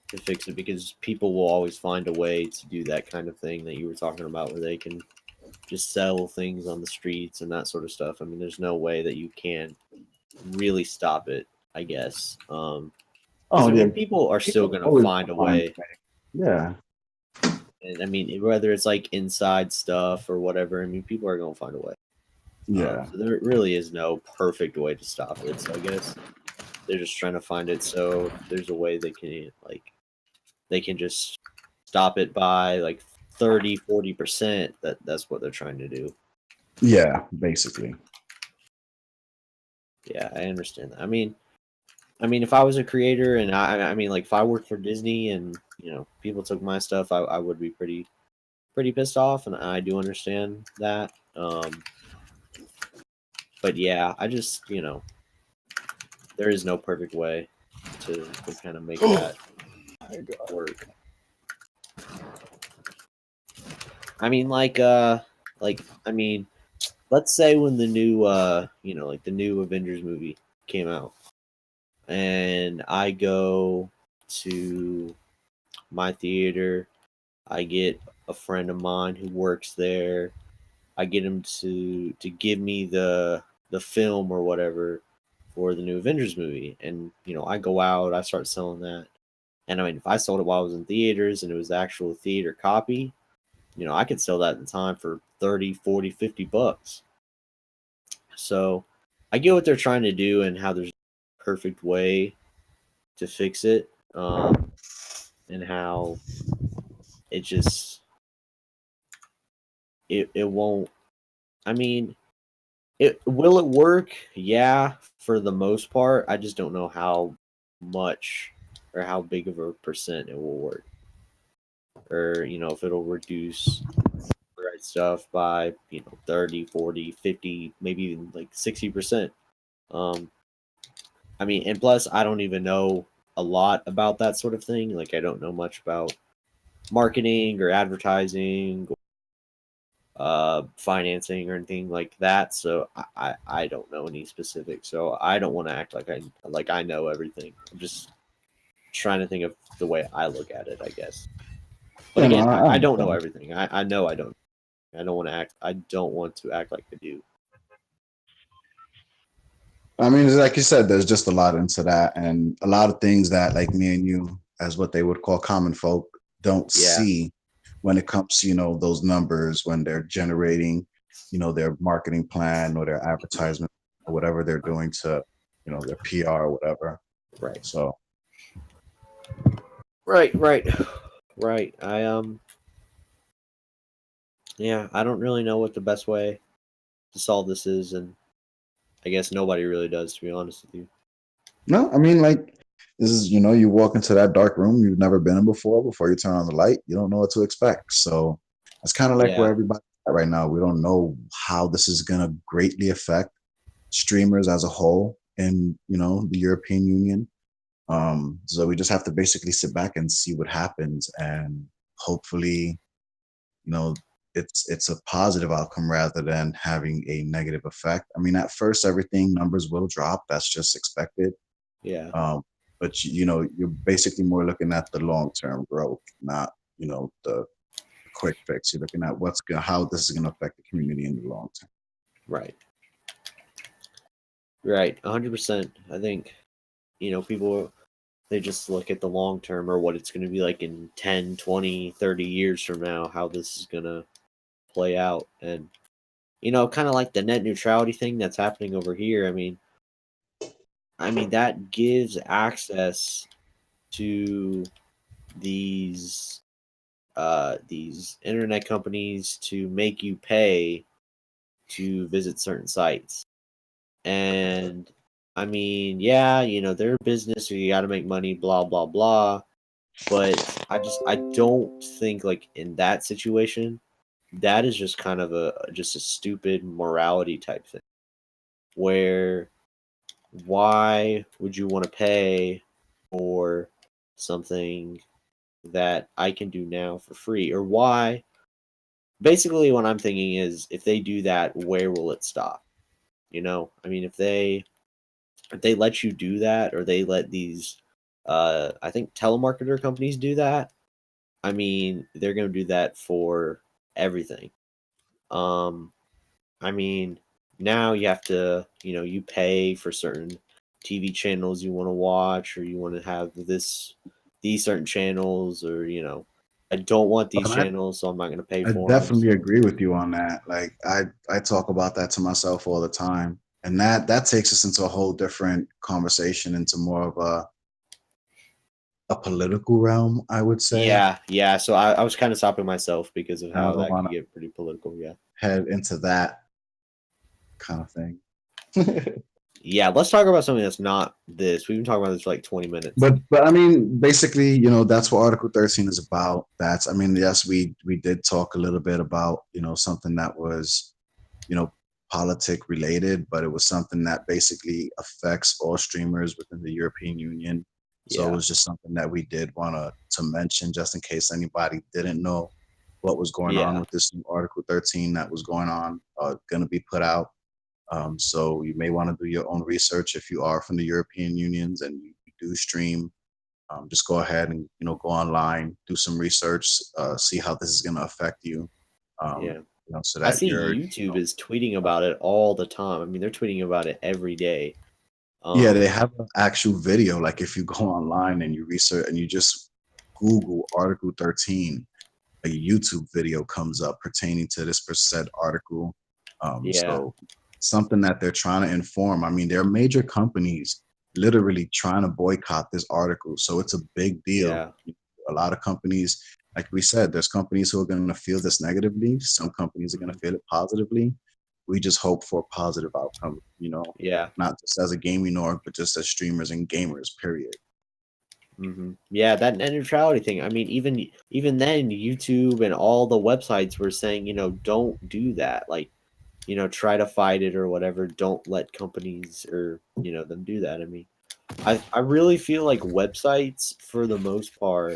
to fix it, because people will always find a way to do that kind of thing that you were talking about, where they can just sell things on the streets and that sort of stuff. I mean, there's no way that you can really stop it, I guess. I mean, people are still going to find a way. Yeah. And I mean, whether it's like inside stuff or whatever, I mean, people are going to find a way. Yeah. So there really is no perfect way to stop it. So I guess they're just trying to find it. So there's a way they can just stop it by like 30-40%. That's what they're trying to do. Yeah, basically. Yeah, I understand that. I mean, if I was a creator and I mean, like if I worked for Disney and, you know, people took my stuff, I would be pretty pissed off, and I do understand that. But yeah, I just, you know, there is no perfect way to kind of make that work. I mean, I mean, let's say when the new, you know, like the new Avengers movie came out, and I go to my theater, I get a friend of mine who works there, I get him to give me the film or whatever for the new Avengers movie, and you know, I go out, I start selling that, and I mean, if I sold it while I was in theaters and it was the actual theater copy, you know, I could sell that in time for 30, 40, 50 bucks. So I get what they're trying to do and how there's a perfect way to fix it, and how it just it won't. I mean, will it work? Yeah, for the most part. I just don't know how much or how big of a percent it will work, or you know, if it'll reduce right stuff by, you know, 30, 40, 50, maybe even like 60%. I mean, and plus I don't even know a lot about that sort of thing. Like I don't know much about marketing or advertising, financing or anything like that. So I don't know any specifics. So I don't want to act like I know everything. I'm just trying to think of the way I look at it, I guess. But again, I don't know everything. I know I don't. I don't want to act like I do. I mean, like you said, there's just a lot into that, and a lot of things that, like me and you, as what they would call common folk, don't see when it comes to, you know, those numbers when they're generating, you know, their marketing plan or their advertisement or whatever they're doing to, you know, their PR or whatever. Right. So. Right. Yeah, I don't really know what the best way to solve this is, and I guess nobody really does, to be honest with you. No, I mean, like, this is, you know, you walk into that dark room you've never been in before you turn on the light, you don't know what to expect. So it's kind of like where everybody's at right now. We don't know how this is going to greatly affect streamers as a whole in, you know, the European Union. So we just have to basically sit back and see what happens, and hopefully, you know, it's a positive outcome rather than having a negative effect. I mean, at first, numbers will drop. That's just expected. Yeah. But you know, you're basically more looking at the long-term growth, not, you know, the quick fix. You're looking at how this is gonna affect the community in the long term. Right. 100%. I think, you know, people, they just look at the long term or what it's going to be like in 10, 20, 30 years from now, how this is going to play out. And kind of like the net neutrality thing that's happening over here. I mean that gives access to these internet companies to make you pay to visit certain sites. And I mean, yeah, they're a business, so you got to make money, blah blah blah. But I don't think like in that situation, that is just kind of a stupid morality type thing. Where why would you want to pay for something that I can do now for free? Or why? Basically, what I'm thinking is, if they do that, where will it stop? I mean, if they let you do that, or they let these, I think telemarketer companies do that. I mean, they're going to do that for everything. I mean, now you have to, you pay for certain TV channels you want to watch, or you want to have these certain channels, or I don't want these channels, so I'm not going to pay I for definitely them. agree with you on that. Like I talk about that to myself all the time, and that takes us into a whole different conversation, into more of a political realm, I would say. Yeah. So I was kind of stopping myself because of how that could get pretty political. Yeah. Head into that kind of thing. Yeah, let's talk about something that's not this. We've been talking about this for like 20 minutes. But I mean, basically, that's what Article 13 is about. I mean, yes, we did talk a little bit about, something that was, politic related, but it was something that basically affects all streamers within the European Union. So it was just something that we did want to mention, just in case anybody didn't know what was going on with this new Article 13 that was going to be put out. So you may want to do your own research if you are from the European Unions and you do stream. Just go ahead and go online, do some research, see how this is going to affect you. So that I see YouTube is tweeting about it all the time. I mean, they're tweeting about it every day. Yeah, they have an actual video. Like if you go online and you research and you just Google Article 13, a YouTube video comes up pertaining to this said article. So something that they're trying to inform. I mean, there are major companies literally trying to boycott this article. So it's a big deal. Yeah. A lot of companies, like we said, there's companies who are going to feel this negatively. Some companies are going to feel it positively. We just hope for a positive outcome, not just as a gaming org, but just as streamers and gamers, period. Mm-hmm. Yeah, that net neutrality thing. I mean, even then, YouTube and all the websites were saying, don't do that. Like, try to fight it or whatever. Don't let companies or them do that. I mean, I really feel like websites, for the most part,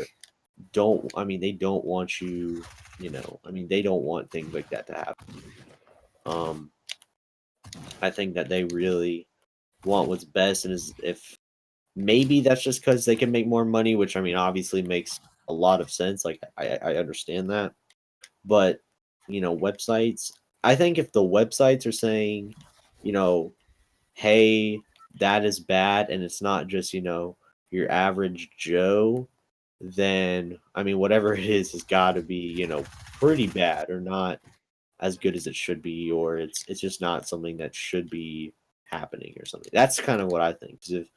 they don't want you. They don't want things like that to happen. I think that they really want what's best, and if maybe that's just because they can make more money, which I mean obviously makes a lot of sense. Like I understand that, but websites. I think if the websites are saying, hey, that is bad, and it's not just your average Joe, then I mean whatever it is has got to be pretty bad, or not as good as it should be, or it's just not something that should be happening or something. That's kind of what I think. Because if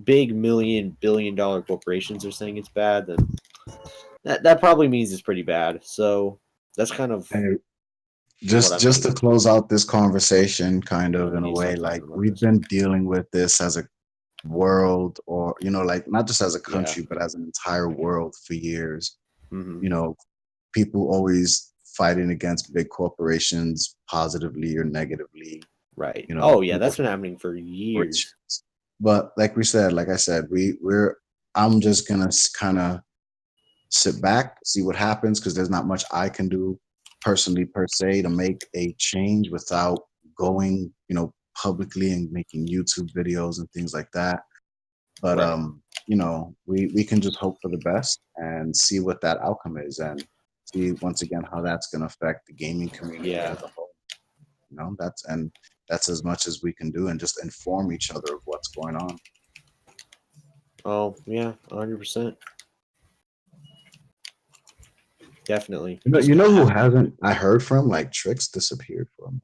big billion-dollar corporations are saying it's bad, then that probably means it's pretty bad. So that's kind of just to close out this conversation, kind of in a way, like we've been dealing with this as a world, or like not just as a country, but as an entire world for years. Mm-hmm. People always fighting against big corporations, positively or negatively. Right. Oh yeah, that's been happening for years. But like I said, I'm just gonna kind of sit back, see what happens, because there's not much I can do personally per se to make a change without going, publicly and making YouTube videos and things like that. But we can just hope for the best and see what that outcome is, and see once again how that's going to affect the gaming community as a whole. That's as much as we can do, and just inform each other of what's going on. Oh yeah, 100%. definitely. You know who hasn't I heard from? Like TrX disappeared from.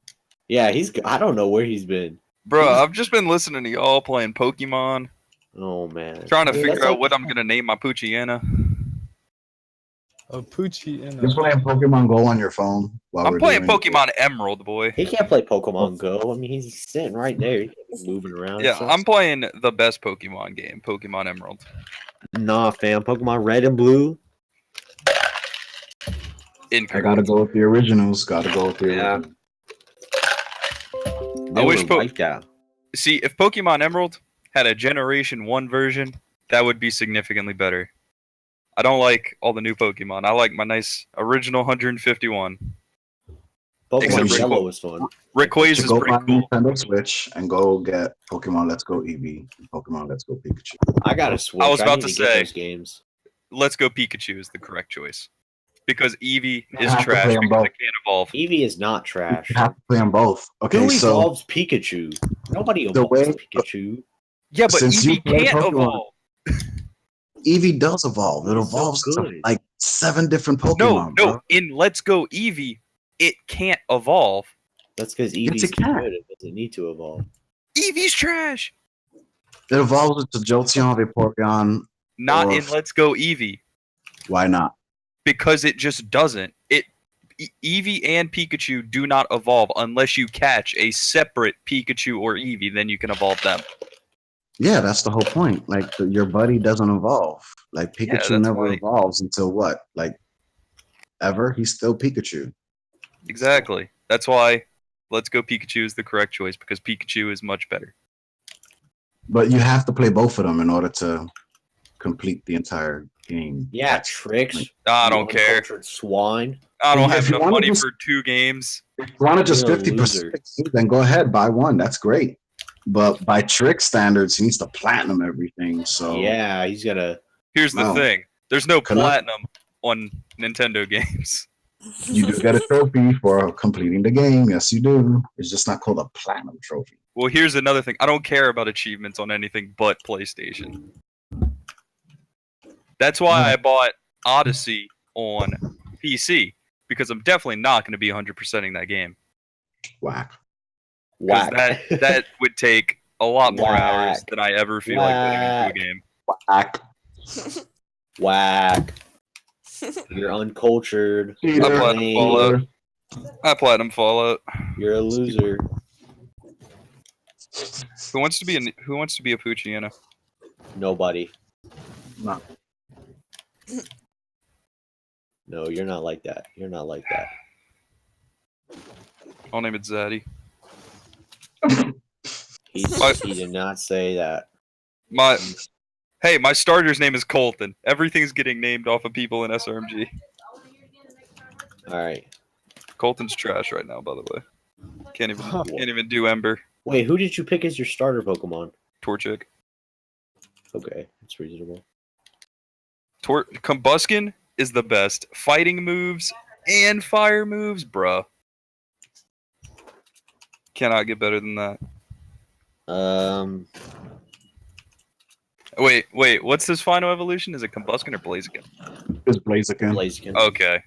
Yeah, I don't know where he's been. Bro, I've just been listening to y'all playing Pokemon, Oh man, trying to Yeah, figure that's out like- what I'm gonna name my Poochyena. A Poochie and You're playing Pokemon Go on your phone while I'm we're playing doing Pokemon Emerald, boy. he can't play Pokemon Go. I mean, he's sitting right there. He can't be moving around. Yeah, I'm playing the best Pokemon game, Pokemon Emerald. Nah, fam. Pokemon Red and Blue. I Incorrect. gotta go with the originals. Gotta go with the Yeah. originals. They wish were like that. See, if Pokemon Emerald had a Generation 1 version, that would be significantly better. I don't like all the new Pokemon. I like my nice original 151. Pokemon Except Yellow Rick- was fun. Rayquaza To is go pretty buy cool. Nintendo Switch and go get Pokemon Let's Go Eevee and Pokemon Let's Go Pikachu. I got a Switch. I was about need to get say- those games. Let's Go Pikachu is the correct choice. Because Eevee You is have to trash play 'em because both. it can't evolve. Eevee is not trash. You have to play them both. Okay, Who so evolves Pikachu? Nobody The evolves way- Pikachu. Yeah, but Since you Eevee play can't Pokemon- evolve. Eevee does evolve. It It's so evolves to good. like 7 different No, Pokemon. no. bro. In Let's Go Eevee, it can't evolve. That's because Yes, Eevee's it can. good. It doesn't need to evolve. Eevee's trash. It evolves into Jolteon, Vaporeon. Not Or- in Let's Go Eevee. Why not? Because it just doesn't. Eevee and Pikachu do not evolve unless you catch a separate Pikachu or Eevee, then you can evolve them. Yeah, that's the whole point. Like your buddy doesn't evolve. Like Yeah, Pikachu that's never why- evolves until what? Like ever? He's still Pikachu. Exactly. That's why Let's Go Pikachu is the correct choice, because Pikachu is much better. But you have to play both of them in order to complete the entire game. Yeah, tricks. I don't care. Uncultured swine. I don't Yeah, have if you enough wanna money just- for 2 games. If you want to just You're a 50%, then go ahead, buy one. That's great. But by trick standards, he needs to platinum everything. So Yeah, he's got Here's the No. thing. There's no Can I- platinum on Nintendo games. you do get a trophy for completing the game. Yes, you do. It's just not called a platinum trophy. Well, here's another thing. I don't care about achievements on anything but PlayStation. That's why I bought Odyssey on PC, because I'm definitely not going to be 100%ing that game. Whack. 'Cause whack. that would take a lot more hours Whack. than I ever feel like putting into a Whack. game. Whack. Whack. You're uncultured. I You're platinum lame. Fallout. I platinum Fallout. You're a loser. Who wants to be a Poochyena? Nobody. No. No, you're not like that. You're not like that. I'll name it Zaddy. He did not say that. My starter's name is Colton. Everything's getting named off of people in SRMG. All right. Colton's trash right now, by the way. Can't even do Ember. Wait, who did you pick as your starter Pokemon? Torchic. Okay, that's reasonable. Combuskin is the best. Fighting moves and fire moves, bruh. Cannot get better than that. Wait. What's this final evolution? Is it Combuskin or Blaziken? It's Blaziken. Blaziken. Okay.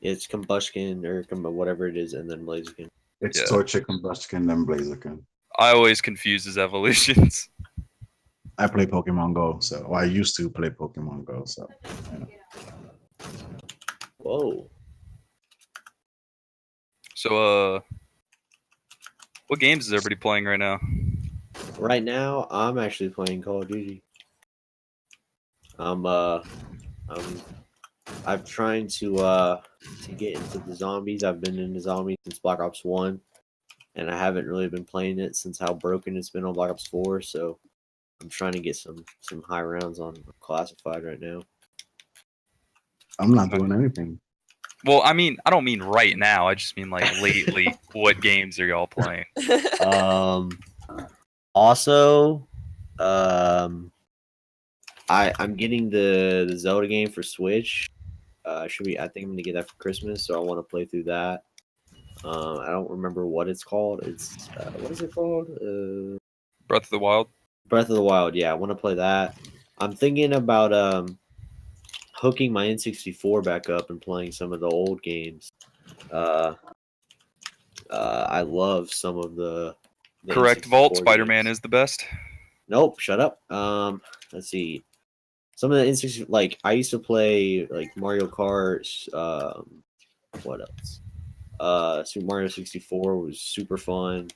It's Combuskin or whatever it is, and then Blaziken. It's Yeah. Torchic, Combustion, then Blaziken. I always confuse his evolutions. I play Pokemon Go, so I used to play Pokemon Go, so you know. Whoa. So, what games is everybody playing right now? Right now, I'm actually playing Call of Duty. I'm trying to get into the zombies. I've been into zombies since Black Ops 1, and I haven't really been playing it since how broken it's been on Black Ops 4, so I'm trying to get some high rounds on Classified right now. I'm not doing anything. Well, I mean, I don't mean right now. I just mean like lately. What games are y'all playing? Also, I'm getting the Zelda game for Switch. I think I'm gonna get that for Christmas, so I want to play through that. I don't remember what it's called. It's what is it called? Breath of the Wild. Breath of the Wild. Yeah, I want to play that. I'm thinking about hooking my N64 back up and playing some of the old games. I love some of the Correct N64 vault. Spider-Man games. is the best. Nope, shut up. Let's see. Some of the N64, like I used to play like Mario Kart. What else? Super Mario 64 was super fun.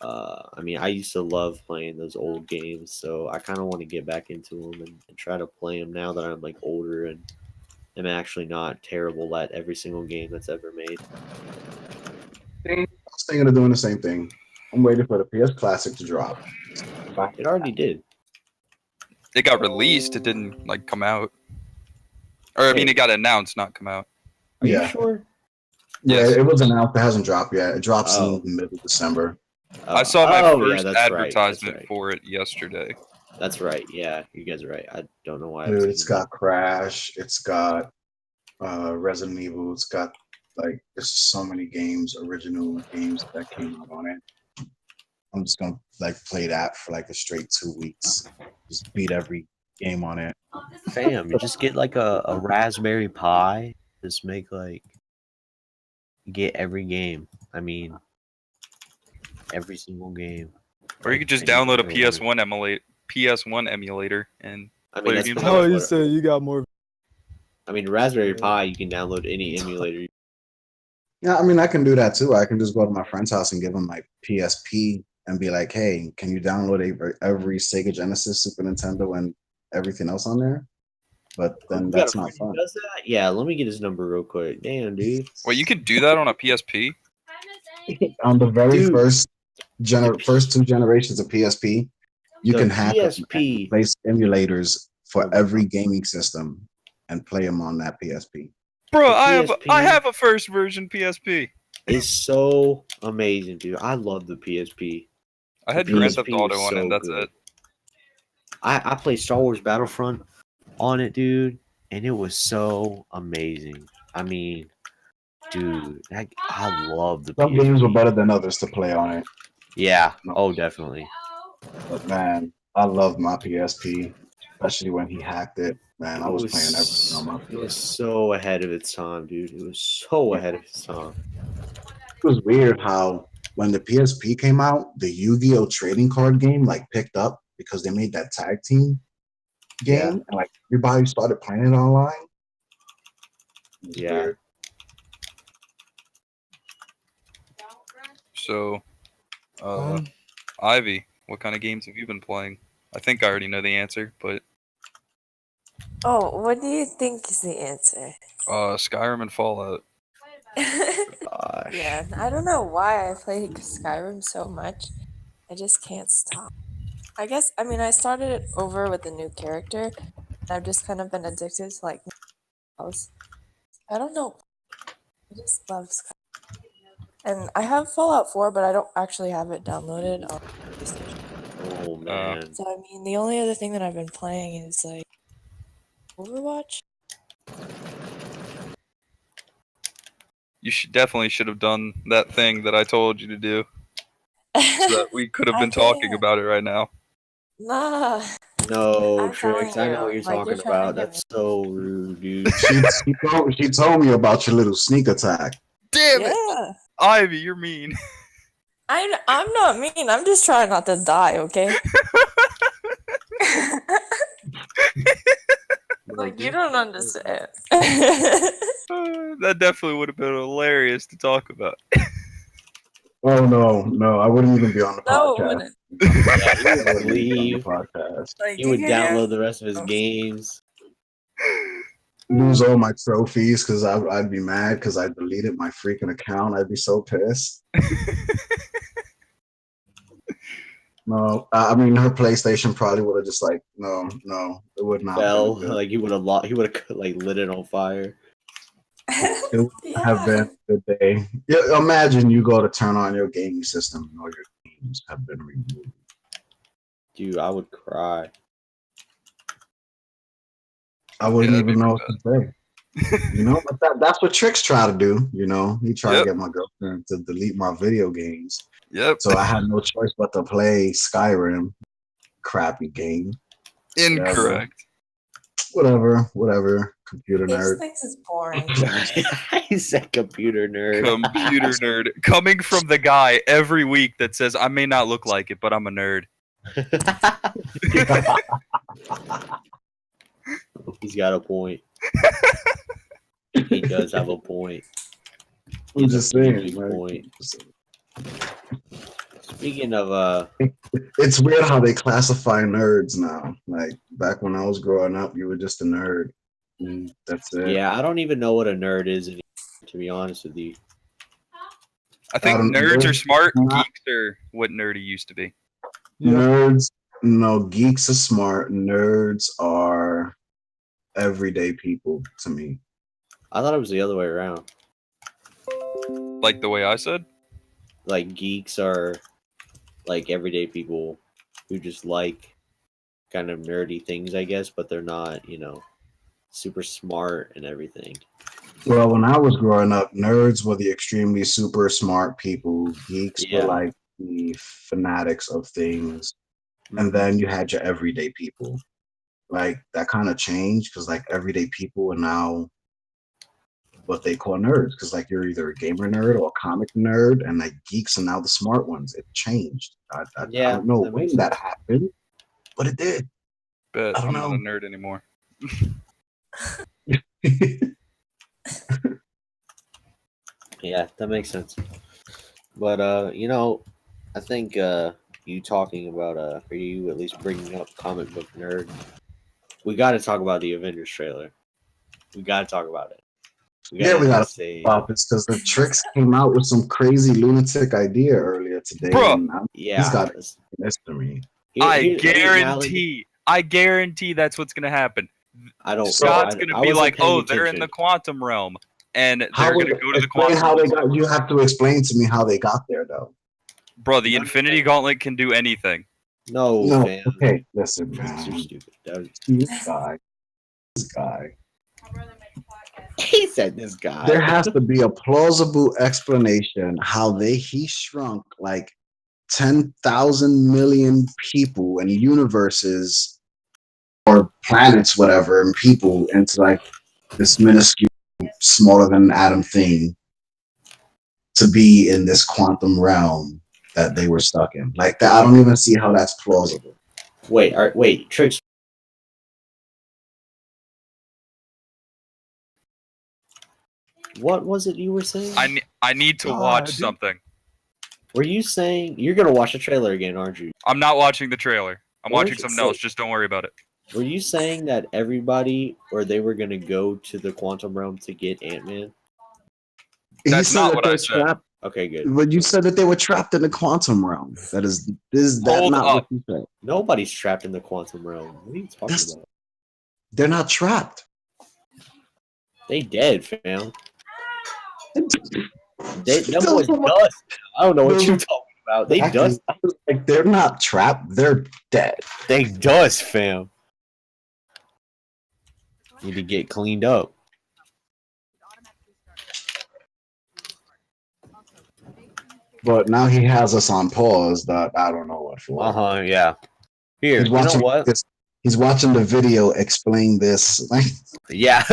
I mean, I used to love playing those old games, so I kind of want to get back into them and try to play them now that I'm like older and am actually not terrible at every single game that's ever made. I was thinking of doing the same thing. I'm waiting for the PS Classic to drop. It already did. It got released. It didn't like come out. Or I mean, it got announced, not come out. Are you Yeah. sure? Yeah, Yes. it was announced. It hasn't dropped yet. It drops Oh. in the middle of December. I saw my first that's advertisement right. for it yesterday. That's right. Yeah, you guys are right. I don't know why. Dude, it's got Crash. It's got Resident Evil. It's got like there's just so many games, original games that came out on it. I'm just gonna like play that for like a straight 2 weeks. Just beat every game on it. Fam, you just get like a Raspberry Pi. Just make like get every game. I mean, every single game. Or you could just And you download a can go PS1 emulator and I play mean, that's games pretty on Oh, much you what- said you got more. I mean, Raspberry Pi, you can download any emulator. Yeah, I mean I can do that too. I can just go to my friend's house and give him my PSP and be like, "Hey, can you download every Sega Genesis, Super Nintendo, and everything else on there?" But then You that's got a not friend who fun. does that? Yeah, let me get his number real quick. Damn, dude. Well, you could do that on a PSP. On the very Dude. first two generations of PSP, you The can hack them PSP. and place emulators for every gaming system and play them on that PSP. Bro, The I PSP have a first version PSP. It's so amazing, dude. I love the PSP. I had The Grand Theft PSP Auto was on it, so and that's good. it. I played Star Wars Battlefront on it, dude, and it was so amazing. I mean, dude, I love the Some PSP. games were better than others to play on it. Yeah. Oh, definitely. But man, I love my PSP, especially when he hacked it. Man, I was playing everything on my It was PSP. so ahead of its time, dude. It was so ahead of its time. It was weird how when the PSP came out, the Yu-Gi-Oh trading card game like picked up because they made that tag team game, Yeah. and like everybody started playing it online. It was Yeah. weird. So, Ivy, what kind of games have you been playing? I think I already know the answer, but Oh, what do you think is the answer? Skyrim and Fallout. Gosh. Yeah, I don't know why I play Skyrim so much. I just can't stop. I guess, I mean, I started it over with a new character. And I've just kind of been addicted to like else. I don't know. I just love Skyrim. And I have Fallout 4, but I don't actually have it downloaded on PlayStation. Oh man. So, I mean, the only other thing that I've been playing is like Overwatch. You definitely should have done that thing that I told you to do, so that we could have I been talking can't. about it right now. Nah. No, I'm telling TrX, I know you, what you're like, talking you're trying to about. get That's so rude, dude. She told me about your little sneak attack. Damn it, Yeah. Ivy, you're mean. I'm not mean. I'm just trying not to die, okay? Like, you don't understand. That definitely would have been hilarious to talk about. Oh no, I wouldn't even be on the No, it podcast. wouldn't. Yeah, I wouldn't even be on the leave. podcast. Like, He would you can- download the rest of his games. Lose all my trophies because I'd be mad because I deleted my freaking account. I'd be so pissed. No, I mean her PlayStation probably would have just like no, it would not Fell. been good. Like he would have like lit it on fire. It would Yeah. have been a good day. Yeah, imagine you go to turn on your gaming system and all your games have been removed. Dude, I would cry. I wouldn't Yeah, that'd even be know what to say. You know, but that's what TrX try to do. You know, he tried Yep. to get my girlfriend to delete my video games, Yep. so I had no choice but to play Skyrim, crappy game. Incorrect. Whatever. Computer He just nerd. thinks it's boring. He's a computer nerd. Computer nerd. Coming from the guy every week that says, I may not look like it, but I'm a nerd. He's got a point. He does have a point. I'm just saying. Big Right? point. Speaking of It's weird how they classify nerds now. Like back when I was growing up, you were just a nerd. And that's it. yeah, I don't even know what a nerd is anymore, to be honest with you. I think I don't nerds know. are smart. Not- Geeks are what nerdy used to be. Yeah. Nerds, no, geeks are smart. Nerds are everyday people to me. I thought it was the other way around. Like the way I said? Like geeks are like everyday people who just like kind of nerdy things, I guess, but they're not, super smart and everything. Well, when I was growing up, nerds were the extremely super smart people. Geeks Yeah. were like the fanatics of things. And then you had your everyday people. Like that kind of changed because like everyday people are now what they call nerds. Because like you're either a gamer nerd or a comic nerd, and like geeks are now the smart ones. It changed. I Yeah, don't know that when makes that sense. happened, but it did. But I don't I'm not know. a nerd anymore. Yeah, that makes sense. But I think you talking about or you at least bringing up comic book nerd, we got to talk about the Avengers trailer. We got to talk about it. We gotta just talk about this because the TrX came out with some crazy lunatic idea earlier today. Bruh. And Yeah, he's got this to me. I guarantee that's what's gonna happen. I don't. Scott's I gonna be wasn't like, paying "Oh, they're in the attention. quantum realm," and How they're would- gonna go to the explain quantum how they realm. got. You have to explain to me how they got there, though. Bro, the Infinity Gauntlet can do anything. No, No, fam. okay, listen, You're man. stupid. This guy. He said this guy. There has to be a plausible explanation how he shrunk like 10,000 million people and universes or planets, whatever, and people into like this minuscule, smaller than an atom thing to be in this quantum realm that they were stuck in. Like that, I don't even see how that's plausible. Wait, TrX. What was it you were saying? I need to watch something. Were you saying you're gonna watch the trailer again, aren't you? I'm not watching the trailer. I'm What watching did you something say? else. Just don't worry about it. Were you saying that everybody or they were gonna go to the quantum realm to get Ant-Man? That's said not that what they're I said. trapped. Okay, good. But you said that they were trapped in the quantum realm. Is that Hold not up. what you said? Nobody's trapped in the quantum realm. What are you talking That's- about? They're not trapped. They dead, fam. Them Don't boys come on. dust. I don't know what They're- you're talking about. They dust. Like they're not trapped. They're dead. They dust, fam. Need to get cleaned up. But now he has us on pause. That I don't know what for. Yeah. Here, He's you know watching what? He's watching the video explain this. Like, Yeah.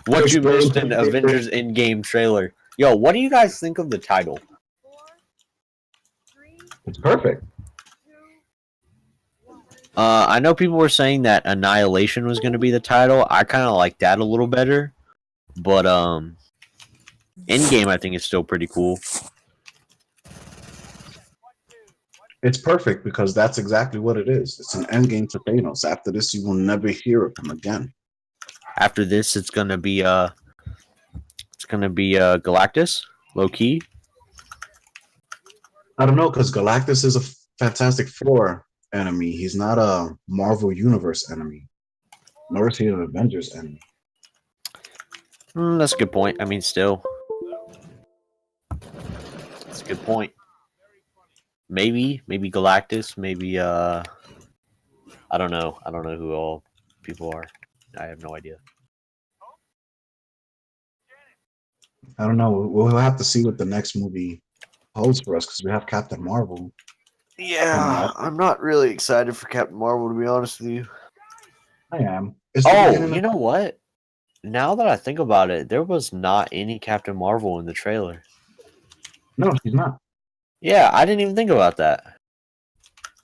What you missed in Avengers Endgame trailer. Yo, what do you guys think of the title? it's perfect. I know people were saying that Annihilation was going to be the title. I kind of like that a little better. But Endgame I think is still pretty cool. It's perfect because that's exactly what it is. It's an endgame to Thanos. After this, you will never hear of him again. After this it's going to be Galactus, low key. I don't know because Galactus is a Fantastic Four enemy. He's not a Marvel Universe enemy. Nor is he an Avengers enemy. That's a good point. I mean, still. That's a good point. Maybe Galactus, maybe I don't know. I don't know who all people are. I have no idea. I don't know. We'll have to see what the next movie holds for us because we have Captain Marvel. Yeah, I'm not really excited for Captain Marvel, to be honest with you. I am. It's the Oh, beginning you of- know what? Now that I think about it, there was not any Captain Marvel in the trailer. No, she's not. Yeah, I didn't even think about that.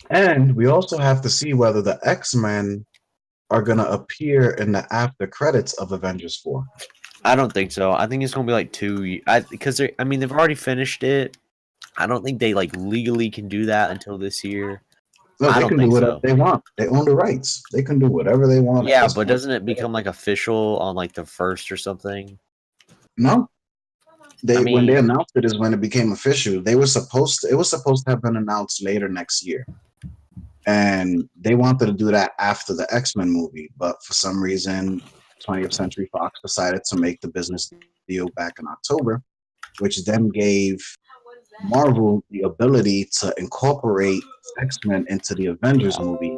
And we also have to see whether the X-Men are gonna appear in the after credits of Avengers 4. I don't think so. I think it's gonna be like because I mean they've already finished it. I don't think they like legally can do that until this year. No, I they don't can do think whatever so. they want. They own the rights. They can do whatever they want. at Yeah, this but point. doesn't it become like official on like the 1st or something? No. I When they mean- announced it is when it became official. It was supposed to have been announced later next year. And they wanted to do that after the X-Men movie, but for some reason 20th Century Fox decided to make the business deal back in October, which then gave Marvel the ability to incorporate X-Men into the Avengers movie,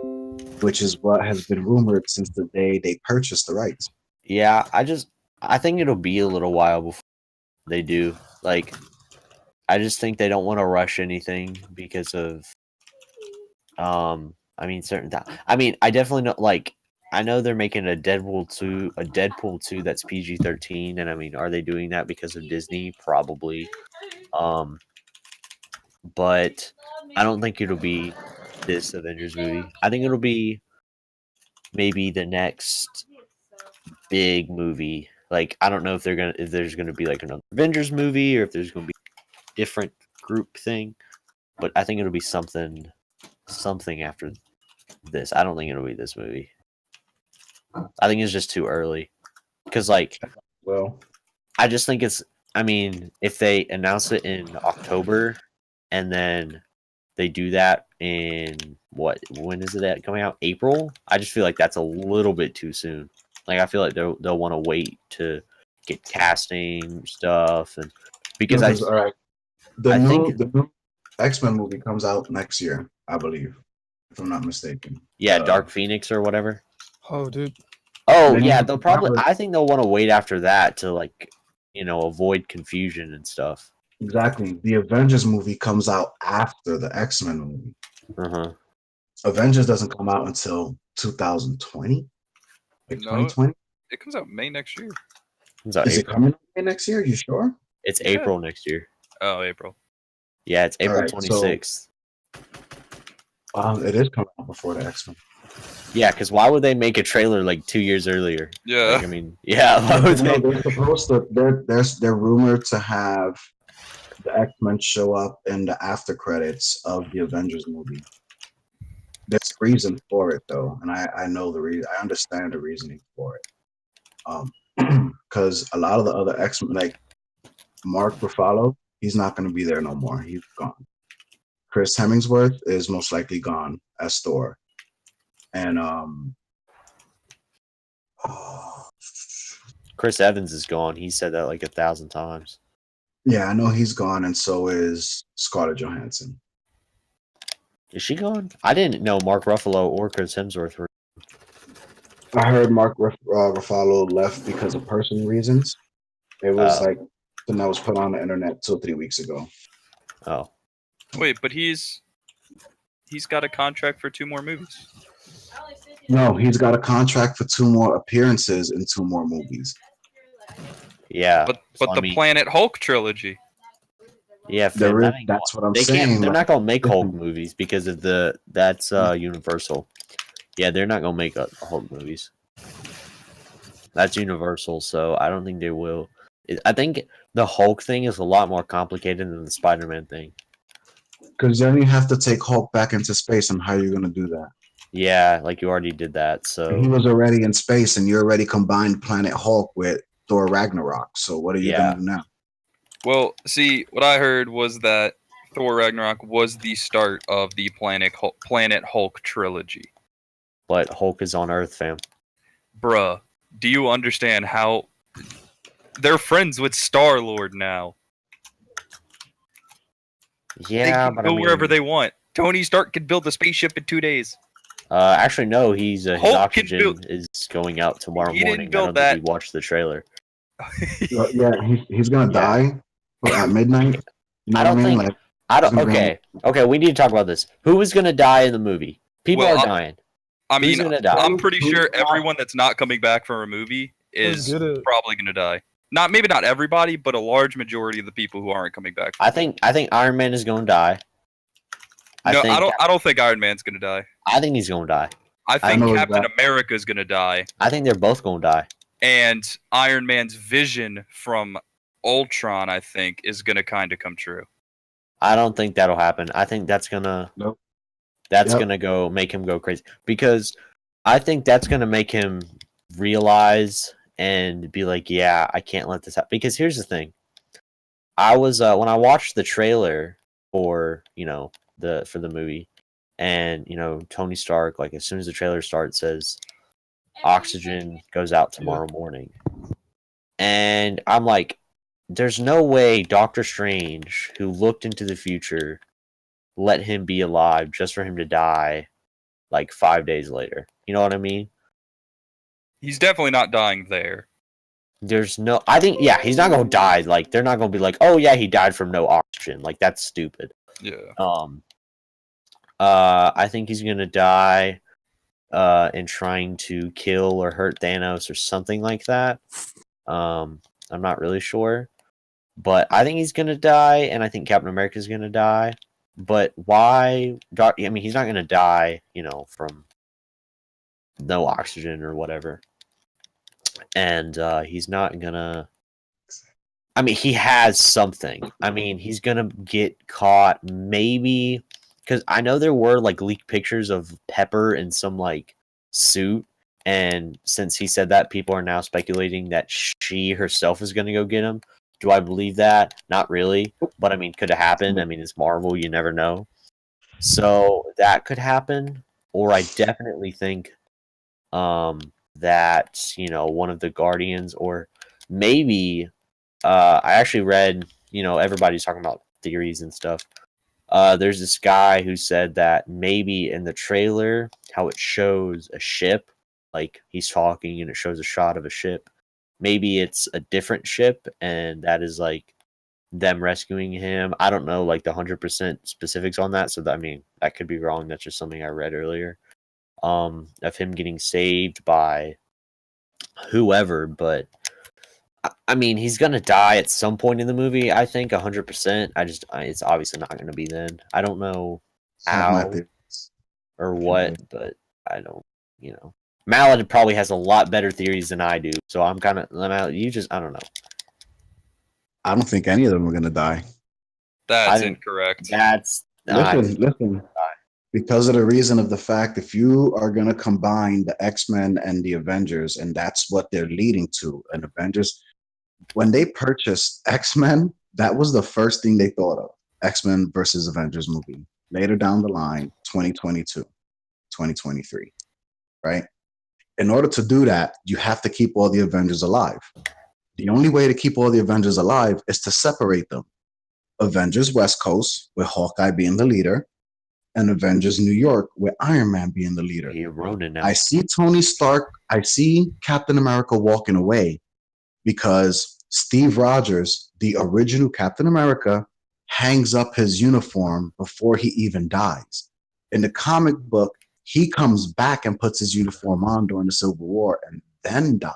which is what has been rumored since the day they purchased the rights. Yeah, I think it'll be a little while before they do. Like, I just think they don't want to rush anything because of, I mean, I definitely know. Like, I know they're making a Deadpool 2 that's PG-13, and I mean, are they doing that because of Disney? Probably. But I don't think it'll be this Avengers movie. I think it'll be maybe the next big movie. Like, I don't know if there's gonna be like another Avengers movie or if there's gonna be a different group thing, but I think it'll be something after this. I don't think it'll be this movie. I think it's just too early because, like, Well, I just think I mean, if they announce it in October and then they do that in when is it coming out? April? I just feel like that's a little bit too soon. Like, I feel like they'll want to wait to get casting stuff, and because all right. The think- new X-Men movie comes out next year, I believe, if I'm not mistaken. Dark Phoenix or whatever. Oh, dude. Oh Then yeah, you they'll probably. have I think they'll want to wait after that to, like, avoid confusion and stuff. Exactly. The Avengers movie comes out after the X-Men movie. Uh-huh. Avengers doesn't come out until 2020. Like No. 2020. It comes out May next year. It's out Is it April. coming in next year? You sure? It's Yeah. April next year. Oh, April. Yeah, it's April Alright, so- 26th. It is coming out before the X-Men. Yeah, because why would they make a trailer like 2 years earlier? Yeah. Like, I mean, yeah, why would No, they? they're supposed to. They're rumored to have the X-Men show up in the after credits of the Avengers movie. There's a reason for it though, and I know the reason. I understand the reasoning for it. Because a lot of the other X-Men, like Mark Ruffalo, he's not going to be there no more. He's gone. Chris Hemsworth is most likely gone as Thor, and Chris Evans is gone. He said that like 1,000 times. yeah, I know he's gone, and so is Scarlett Johansson. Is she gone? I didn't know Mark Ruffalo or Chris Hemsworth were. I heard Mark Ruffalo left because of personal reasons. It was like something that was put on the internet 2 or 3 weeks ago. Oh, Wait, but he's got a contract for 2 more movies. No, he's got a contract for 2 more appearances in 2 more movies. yeah. But So, I the mean, Planet Hulk trilogy. yeah, Finn, That's what I'm they saying. can't. They're not gonna make Hulk listen. movies because of that's Universal. Yeah, they're not gonna make Hulk movies. That's Universal, so I don't think they will. I think the Hulk thing is a lot more complicated than the Spider-Man thing. Because then you have to take Hulk back into space, and how are you going to do that? Yeah, like you already did that. He So was already in space, and you already combined Planet Hulk with Thor Ragnarok. So what are you going to do now? Well, see, what I heard was that Thor Ragnarok was the start of the Planet Hulk trilogy. but Hulk is on Earth, fam. Bruh, do you understand how they're friends with Star-Lord now? Yeah, They can but go I mean, wherever they want. Tony Stark could build a spaceship in 2 days. Actually, no. His Hulk can oxygen build- is going out tomorrow He didn't morning. I build don't think that. we watched the trailer. Yeah, he's going to die at midnight. You know I what don't mean? think- Like, I don't. He's gonna Okay, we need to talk about this. Who is gonna die in the movie? People Well, are dying. I Who's mean, gonna die? I'm pretty sure everyone that's not coming back from a movie Let's is get it. probably going to die. Maybe not everybody, but a large majority of the people who aren't coming back. I think Iron Man is gonna die. I don't think Iron Man's going to die. I think he's gonna die. I think know Captain that. America is going to die, I think they're both gonna die. and Iron Man's vision from Ultron, I think, is going to kind of come true. I don't think that'll happen. I think that's gonna Nope. gonna go make him go crazy, because I think that's gonna make him realize and be like, yeah, I can't let this happen. Because here's the thing. I was when I watched the trailer for the movie, and Tony Stark, like, as soon as the trailer starts, says oxygen goes out tomorrow morning, and I'm like, there's no way Doctor Strange, who looked into the future, let him be alive just for him to die like 5 days later. You know what I mean? He's definitely not dying there. I think, yeah, he's not gonna die. Like, they're not gonna be like, oh yeah, he died from no oxygen. Like, that's stupid. Yeah. I think he's gonna die in trying to kill or hurt Thanos or something like that. I'm not really sure, but I think he's gonna die, and I think Captain America's gonna die. But why? I mean, he's not gonna die, from no oxygen or whatever. And he's not gonna. I mean, he has something. I mean, he's gonna get caught, maybe, because I know there were like leaked pictures of Pepper in some like suit, and since he said that, people are now speculating that she herself is gonna go get him. Do I believe that? Not really, but I mean, could it happen? I mean, it's Marvel, you never know. So that could happen, or I definitely think that one of the Guardians, or maybe I actually read, everybody's talking about theories and stuff. There's this guy who said that maybe in the trailer, how it shows a ship, like he's talking and it shows a shot of a ship, maybe it's a different ship, and that is like them rescuing him. I don't know like the 100% specifics on that, so that, I mean, that could be wrong. That's just something I read earlier, of him getting saved by whoever. But I mean, he's gonna die at some point in the movie, I think 100%. It's obviously not gonna be then. I don't know how or what, but I don't, Malid probably has a lot better theories than I do, so I'm kind of, I don't know. I don't think any of them are gonna die. That's incorrect. Listen. Because of the reason of the fact, if you are gonna combine the X-Men and the Avengers, and that's what they're leading to, and Avengers, when they purchased X-Men, that was the first thing they thought of. X-Men versus Avengers movie. Later down the line, 2022, 2023, right? In order to do that, you have to keep all the Avengers alive. The only way to keep all the Avengers alive is to separate them. Avengers West Coast, with Hawkeye being the leader, and Avengers New York, with Iron Man being the leader. I see Tony Stark, I see Captain America walking away, because Steve Rogers, the original Captain America, hangs up his uniform before he even dies. In the comic book, he comes back and puts his uniform on during the Civil War and then dies.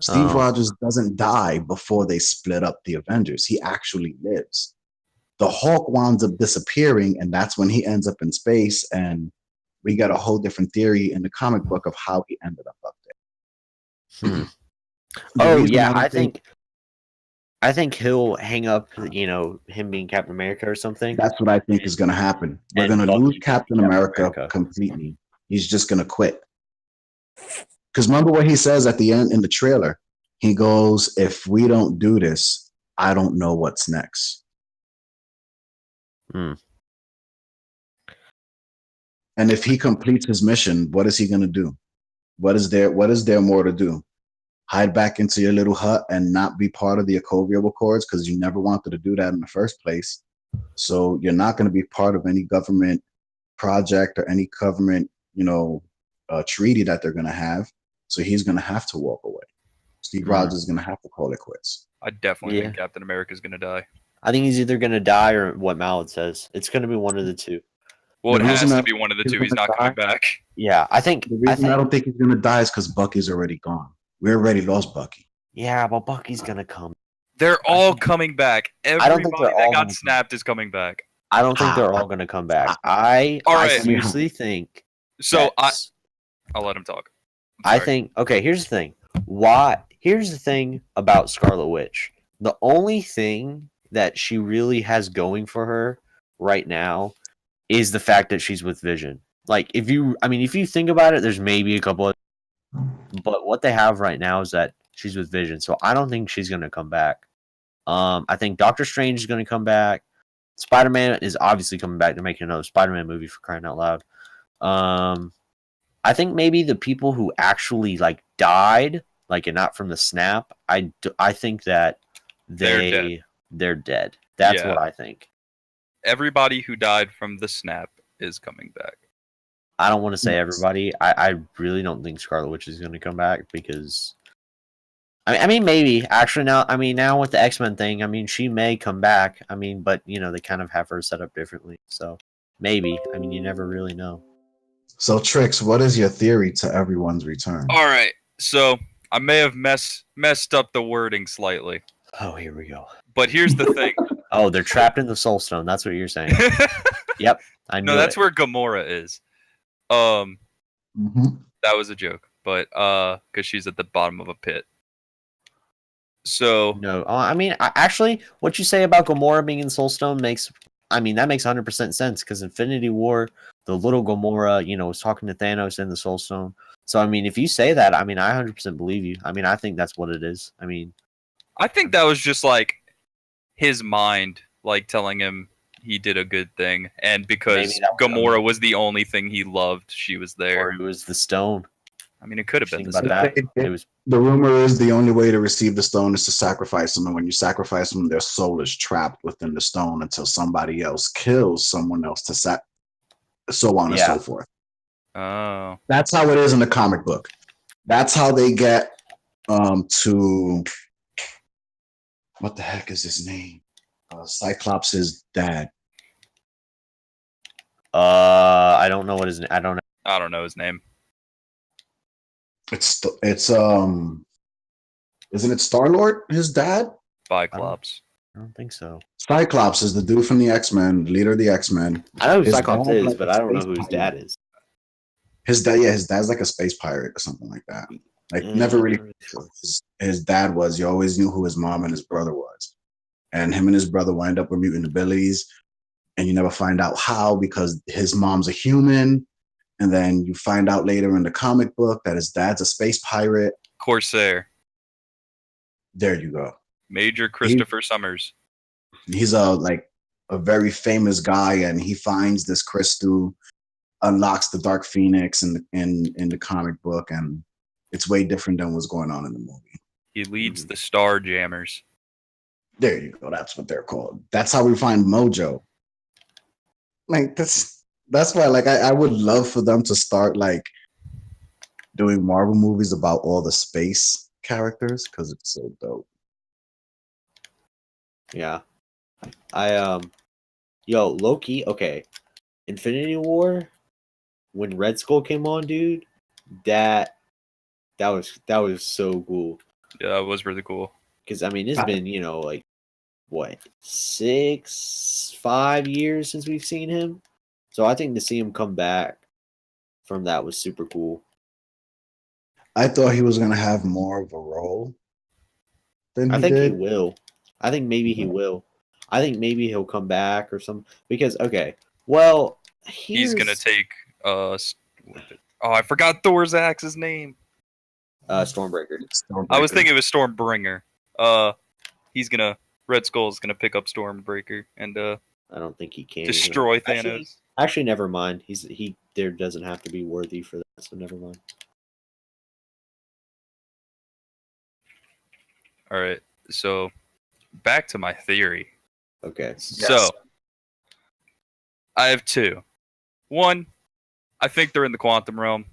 Steve Rogers doesn't die before they split up the Avengers. He actually lives. The Hulk winds up disappearing, and that's when he ends up in space, and we got a whole different theory in the comic book of how he ended up there. Oh yeah, I think he'll hang up, him being Captain America or something. That's what I think is going to happen. We're going to lose Captain America completely. He's just going to quit. Because remember what he says at the end in the trailer? He goes, if we don't do this, I don't know what's next. And if he completes his mission, what is he going to do? What is there more to do? Hide back into your little hut and not be part of the Sokovia Accords, because you never wanted to do that in the first place. So you're not going to be part of any government project or any government, treaty that they're going to have. So he's going to have to walk away. Steve Rogers is going to have to call it quits. I definitely think Captain America is going to die. I think he's either going to die or what Malid says. It's going to be one of the two. Well, it The reason has to that be one of the he's two. He's gonna not coming die- back. Yeah, I think. The reason I don't think he's gonna die is because Bucky's already gone. We already lost Bucky. Yeah, but Bucky's gonna come. They're all coming back. I don't think they're Everybody that all got gonna come. snapped is coming back. I don't think they're all gonna come back. All I right. seriously think. So that's- I'll let him talk. I think. Okay, here's the thing. Here's the thing about Scarlet Witch. The only thing that she really has going for her right now is the fact that she's with Vision. Like, if you think about it, there's maybe a couple of, but what they have right now is that she's with Vision. So I don't think she's gonna come back. I think Doctor Strange is gonna come back. Spider-Man is obviously coming back to make another Spider-Man movie, for crying out loud. I think maybe the people who actually like died, like and not from the snap, I think that they're dead. That's what I think. Everybody who died from the snap is coming back. I don't want to say everybody. I really don't think Scarlet Witch is going to come back because I mean maybe actually now with the X-Men thing, I mean she may come back. I mean, but you know they kind of have her set up differently, so maybe. I mean you never really know. So TrX, what is your theory to everyone's return? All right. So I may have messed up the wording slightly. Oh, here we go. But here's the thing. Oh, they're trapped in the Soul Stone. That's what you're saying. Yep, I know. No, that's where Gamora is. That was a joke, but because she's at the bottom of a pit. So no, I mean, actually, what you say about Gamora being in Soul Stone makes 100% sense because Infinity War, the little Gamora, was talking to Thanos in the Soul Stone. So I mean, if you say that, I mean, I 100% believe you. I mean, I think that's what it is. I mean, I think that was just like his mind, like telling him he did a good thing, and because Gamora was the only thing he loved, she was there. Or it was the stone. I mean, it could have been about that. It was. The rumor is the only way to receive the stone is to sacrifice them, and when you sacrifice them, their soul is trapped within the stone until somebody else kills someone else to so on and so forth. Oh, that's how it is in the comic book. That's how they get to what the heck is his name? Cyclops' dad. I don't know what his name. I don't know his name. It's isn't it Star-Lord, his dad? Cyclops. I don't think so. Cyclops is the dude from the X-Men, leader of the X-Men. I know who Cyclops is, but I don't know who his dad is. His dad's like a space pirate or something like that. Like never really sure. His dad was. You always knew who his mom and his brother was. And him and his brother wind up with mutant abilities. And you never find out how because his mom's a human. And then you find out later in the comic book that his dad's a space pirate. Corsair. There you go. Major Christopher Summers. He's a very famous guy, and he finds this crystal, unlocks the Dark Phoenix in the comic book, and it's way different than what's going on in the movie. He leads the Star Jammers. There you go. That's what they're called. That's how we find Mojo. Like that's why I would love for them to start doing Marvel movies about all the space characters because it's so dope. Yeah. Loki, okay. Infinity War, when Red Skull came on, dude, that was so cool. Yeah, that was really cool. Because I mean, it's been, 5 years since we've seen him. So I think to see him come back from that was super cool. I thought he was gonna have more of a role than he did. He will. I think maybe he will. I think maybe he'll come back or something. Because he's gonna take I forgot Thor's axe's name. Stormbreaker. I was thinking it was Stormbringer. Red Skull's gonna pick up Stormbreaker and I don't think he can destroy Thanos. Actually, never mind. He doesn't have to be worthy for that, so never mind. All right, so back to my theory. Okay. So I have two. One, I think they're in the quantum realm,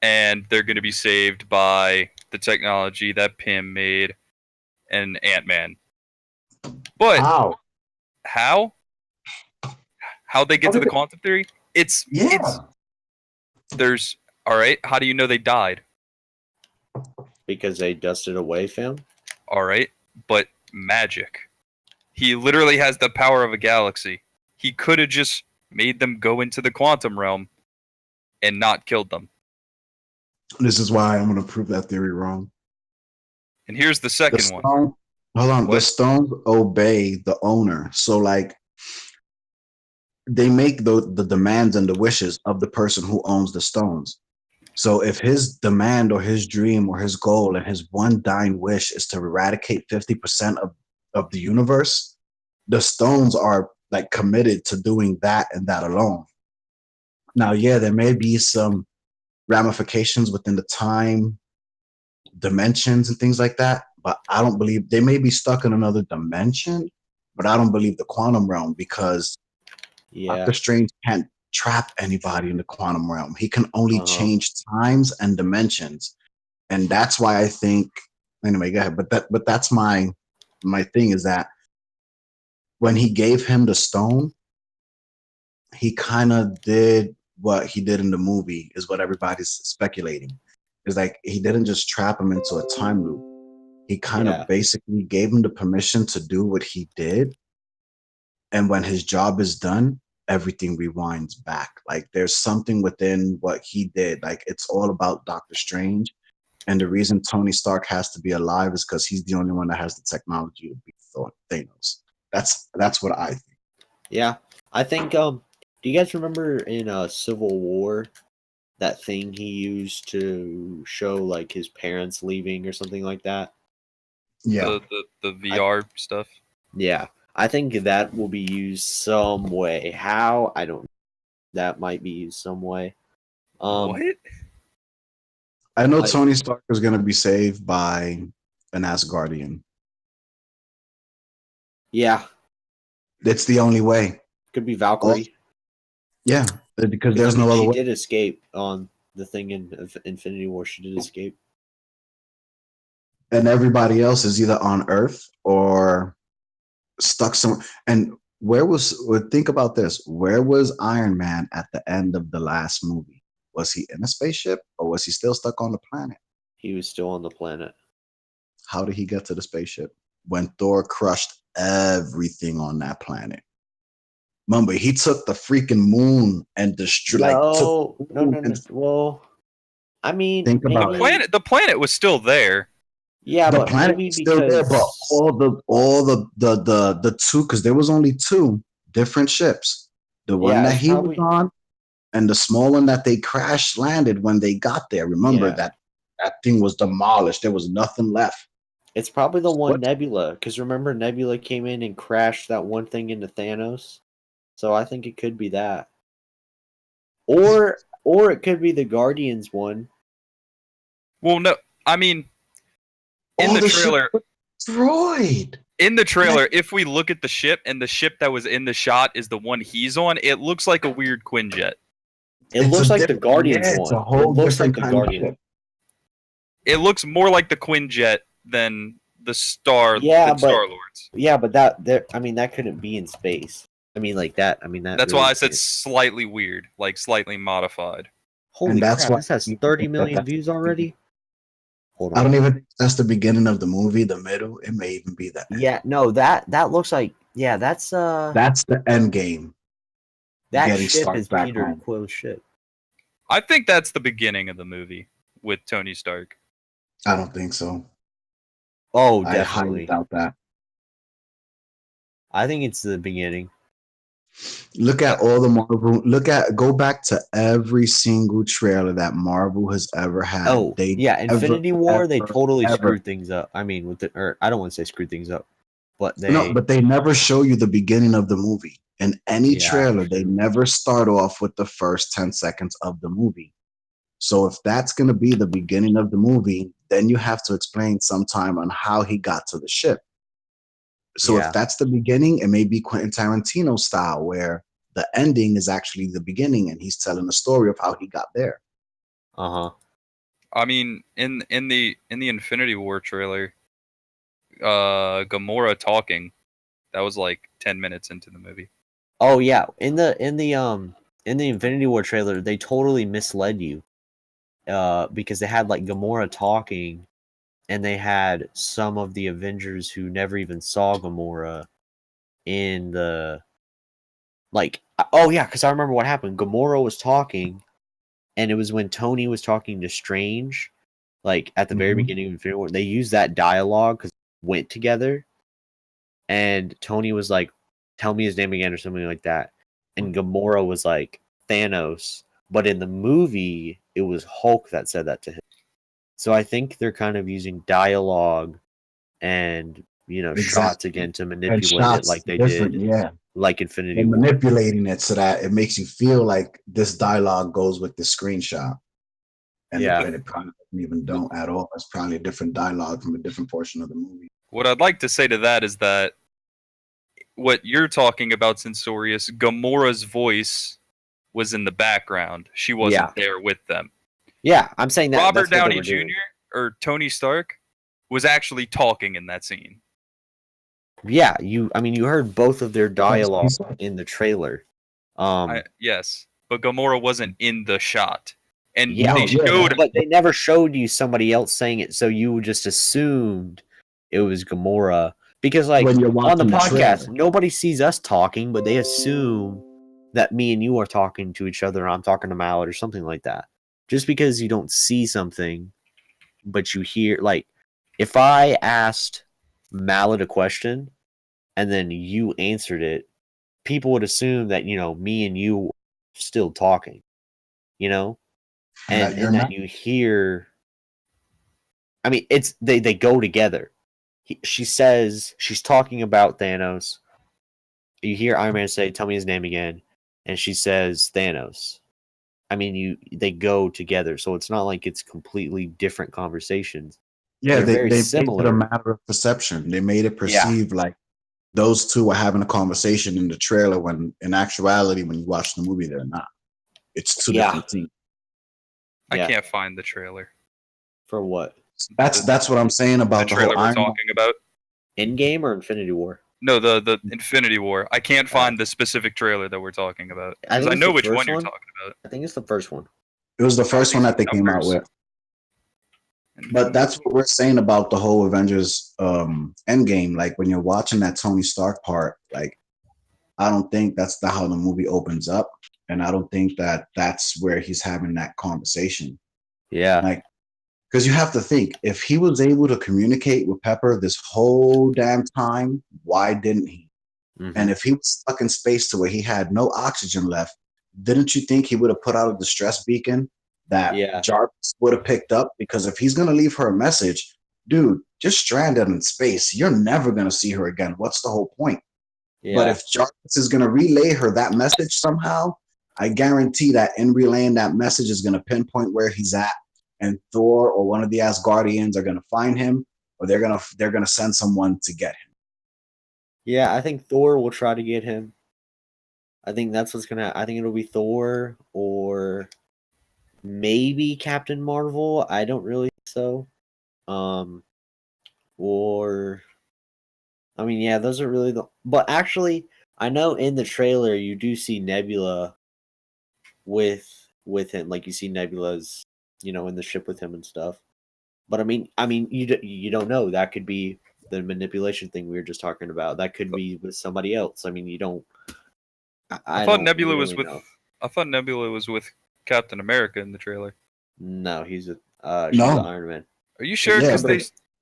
and they're going to be saved by the technology that Pym made and Ant-Man. But how? How'd they get to the quantum theory? It's there's all right. How do you know they died? Because they dusted away, fam. All right, but magic. He literally has the power of a galaxy. He could have just made them go into the quantum realm and not killed them. This is why I'm going to prove that theory wrong. And here's the second one. Hold on. What? The stones obey the owner. So, like, they make the demands and the wishes of the person who owns the stones. So if his demand or his dream or his goal and his one dying wish is to eradicate 50% of the universe, the stones are like committed to doing that and that alone. Now, yeah, there may be some ramifications within the time dimensions and things like that, but I don't believe they may be stuck in another dimension, but I don't believe the quantum realm because Doctor Strange can't trap anybody in the quantum realm. He can only change times and dimensions, and that's why I think. Anyway, go ahead. But that's my thing is that when he gave him the stone, he kind of did what he did in the movie. Is what everybody's speculating. Is like he didn't just trap him into a time loop. He kind of basically gave him the permission to do what he did, and when his job is done, everything rewinds back. Like there's something within what he did. Like it's all about Doctor Strange. And the reason Tony Stark has to be alive is because he's the only one that has the technology to beat Thanos. That's what I think. Yeah. I think do you guys remember in Civil War that thing he used to show like his parents leaving or something like that? Yeah. The VR stuff. Yeah. I think that will be used some way. How? I don't know. That might be used some way. What? I know Tony Stark is going to be saved by an Asgardian. Yeah. It's the only way. Could be Valkyrie. Yeah, because there's no other way. She did escape on the thing in Infinity War. She did escape. And everybody else is either on Earth or stuck somewhere. And think about this. Where was Iron Man at the end of the last movie? Was he in a spaceship or was he still stuck on the planet? He was still on the planet. How did he get to the spaceship? When Thor crushed everything on that planet. Remember, he took the freaking moon and destroyed. No. Well, I mean, think about the planet was still there. Yeah, the but planet maybe was still there, but all the two, because there was only two different ships. The one that he was on, and the small one that they crash landed when they got there. Remember that thing was demolished. There was nothing left. It's probably the one Nebula, because remember Nebula came in and crashed that one thing into Thanos. So I think it could be that, or it could be the Guardians one. Well, no, I mean, in the trailer, destroyed. In the trailer, if we look at the ship and the ship that was in the shot is the one he's on, it looks like a weird Quinjet. It looks like the Guardians one. It's a whole different kind of ship. It looks more like the Quinjet than the Star Lords. Yeah, but that couldn't be in space. I mean, like that. I mean that. That's really why I said slightly weird, like slightly modified. Holy crap! This has 30 million views already. Hold on. I don't even think that's the beginning of the movie. The middle, it may even be that. Yeah, no, that looks like that's the end game. That ship is Peter Quill's ship. I think that's the beginning of the movie with Tony Stark. I don't think so. Oh, definitely. I highly doubt that. I think it's the beginning. Look at all the Marvel. Go back to every single trailer that Marvel has ever had. Oh, Infinity War. They totally screwed things up. I mean, I don't want to say screwed things up, but they never show you the beginning of the movie. In any trailer, they never start off with the first 10 seconds of the movie. So if that's going to be the beginning of the movie, then you have to explain sometime on how he got to the ship. So if that's the beginning, it may be Quentin Tarantino style, where the ending is actually the beginning, and he's telling the story of how he got there. I mean, in the Infinity War trailer, Gamora talking, that was like 10 minutes into the movie. Oh yeah, in the Infinity War trailer, they totally misled you. Because they had like Gamora talking, and they had some of the Avengers who never even saw Gamora in the oh yeah, because I remember what happened. Gamora was talking, and it was when Tony was talking to Strange, like at the very beginning of Infinity War. They used that dialogue because it went together, and Tony was like, "Tell me his name again" or something like that, and Gamora was like Thanos, but in the movie it was Hulk that said that to him. So I think they're kind of using dialogue and shots again to And manipulate it shots like they different, did, yeah. like Infinity They're War. manipulating it so that it makes you feel like this dialogue goes with the screenshot. And Yeah. it probably doesn't even don't at all. It's probably a different dialogue from a different portion of the movie. What I'd like to say to that is that what you're talking about, Censorious, Gamora's voice was in the background. She wasn't there with them. Yeah, I'm saying that Robert that's what they Downey were Jr. doing. or Tony Stark was actually talking in that scene. Yeah, you heard both of their dialogue in the trailer. Yes, but Gamora wasn't in the shot. And Yeah, they showed but they never showed you somebody else saying it, so you just assumed it was Gamora. Because like When you're on the watching the podcast, trailer. nobody sees us talking, but they assume that me and you are talking to each other, I'm talking to Malid or something like that. Just because you don't see something, but you hear, like, if I asked Malid a question and then you answered it, people would assume that, me and you were still talking, and that you hear. I mean, it's they go together. She says she's talking about Thanos. You hear Iron Man say, "Tell me his name again," and she says Thanos. I mean, they go together, so it's not like it's completely different conversations. Yeah, They're very they made similar. it a matter of perception. They made it perceive like those two were having a conversation in the trailer when in actuality, when you watch the movie, they're not. It's two different things. I can't find the trailer. For what? That's what I'm saying about the trailer whole we're talking about. Endgame or Infinity War? No, the Infinity War. I can't find the specific trailer that we're talking about. Because I know which one you're talking about. I think it's the first one. It was the first one that they came out with. But that's what we're saying about the whole Avengers Endgame. Like when you're watching that Tony Stark part, like I don't think that's how the movie opens up, and I don't think that that's where he's having that conversation. Yeah, like because you have to think if he was able to communicate with Pepper this whole damn time, why didn't he? Mm-hmm. And if he was stuck in space to where he had no oxygen left, didn't you think he would have put out a distress beacon that Jarvis would have picked up? Because if he's going to leave her a message, dude, just stranded in space, you're never going to see her again. What's the whole point? Yeah. But if Jarvis is going to relay her that message somehow, I guarantee that in relaying that message is going to pinpoint where he's at, and Thor or one of the Asgardians are going to find him, or they're going to send someone to get him. Yeah, I think Thor will try to get him. I think that's what's gonna. I think it'll be Thor or maybe Captain Marvel. I don't really think so. Or I mean, yeah, those are really the. But actually, I know in the trailer you do see Nebula with him. Like you see Nebula's, in the ship with him and stuff. But I mean, you don't know. That could be the manipulation thing we were just talking about. That could be with somebody else. I mean, you don't. I thought Nebula was with. I thought Nebula was with Captain America in the trailer. No, she's no. Iron Man. Are you sure? Yeah,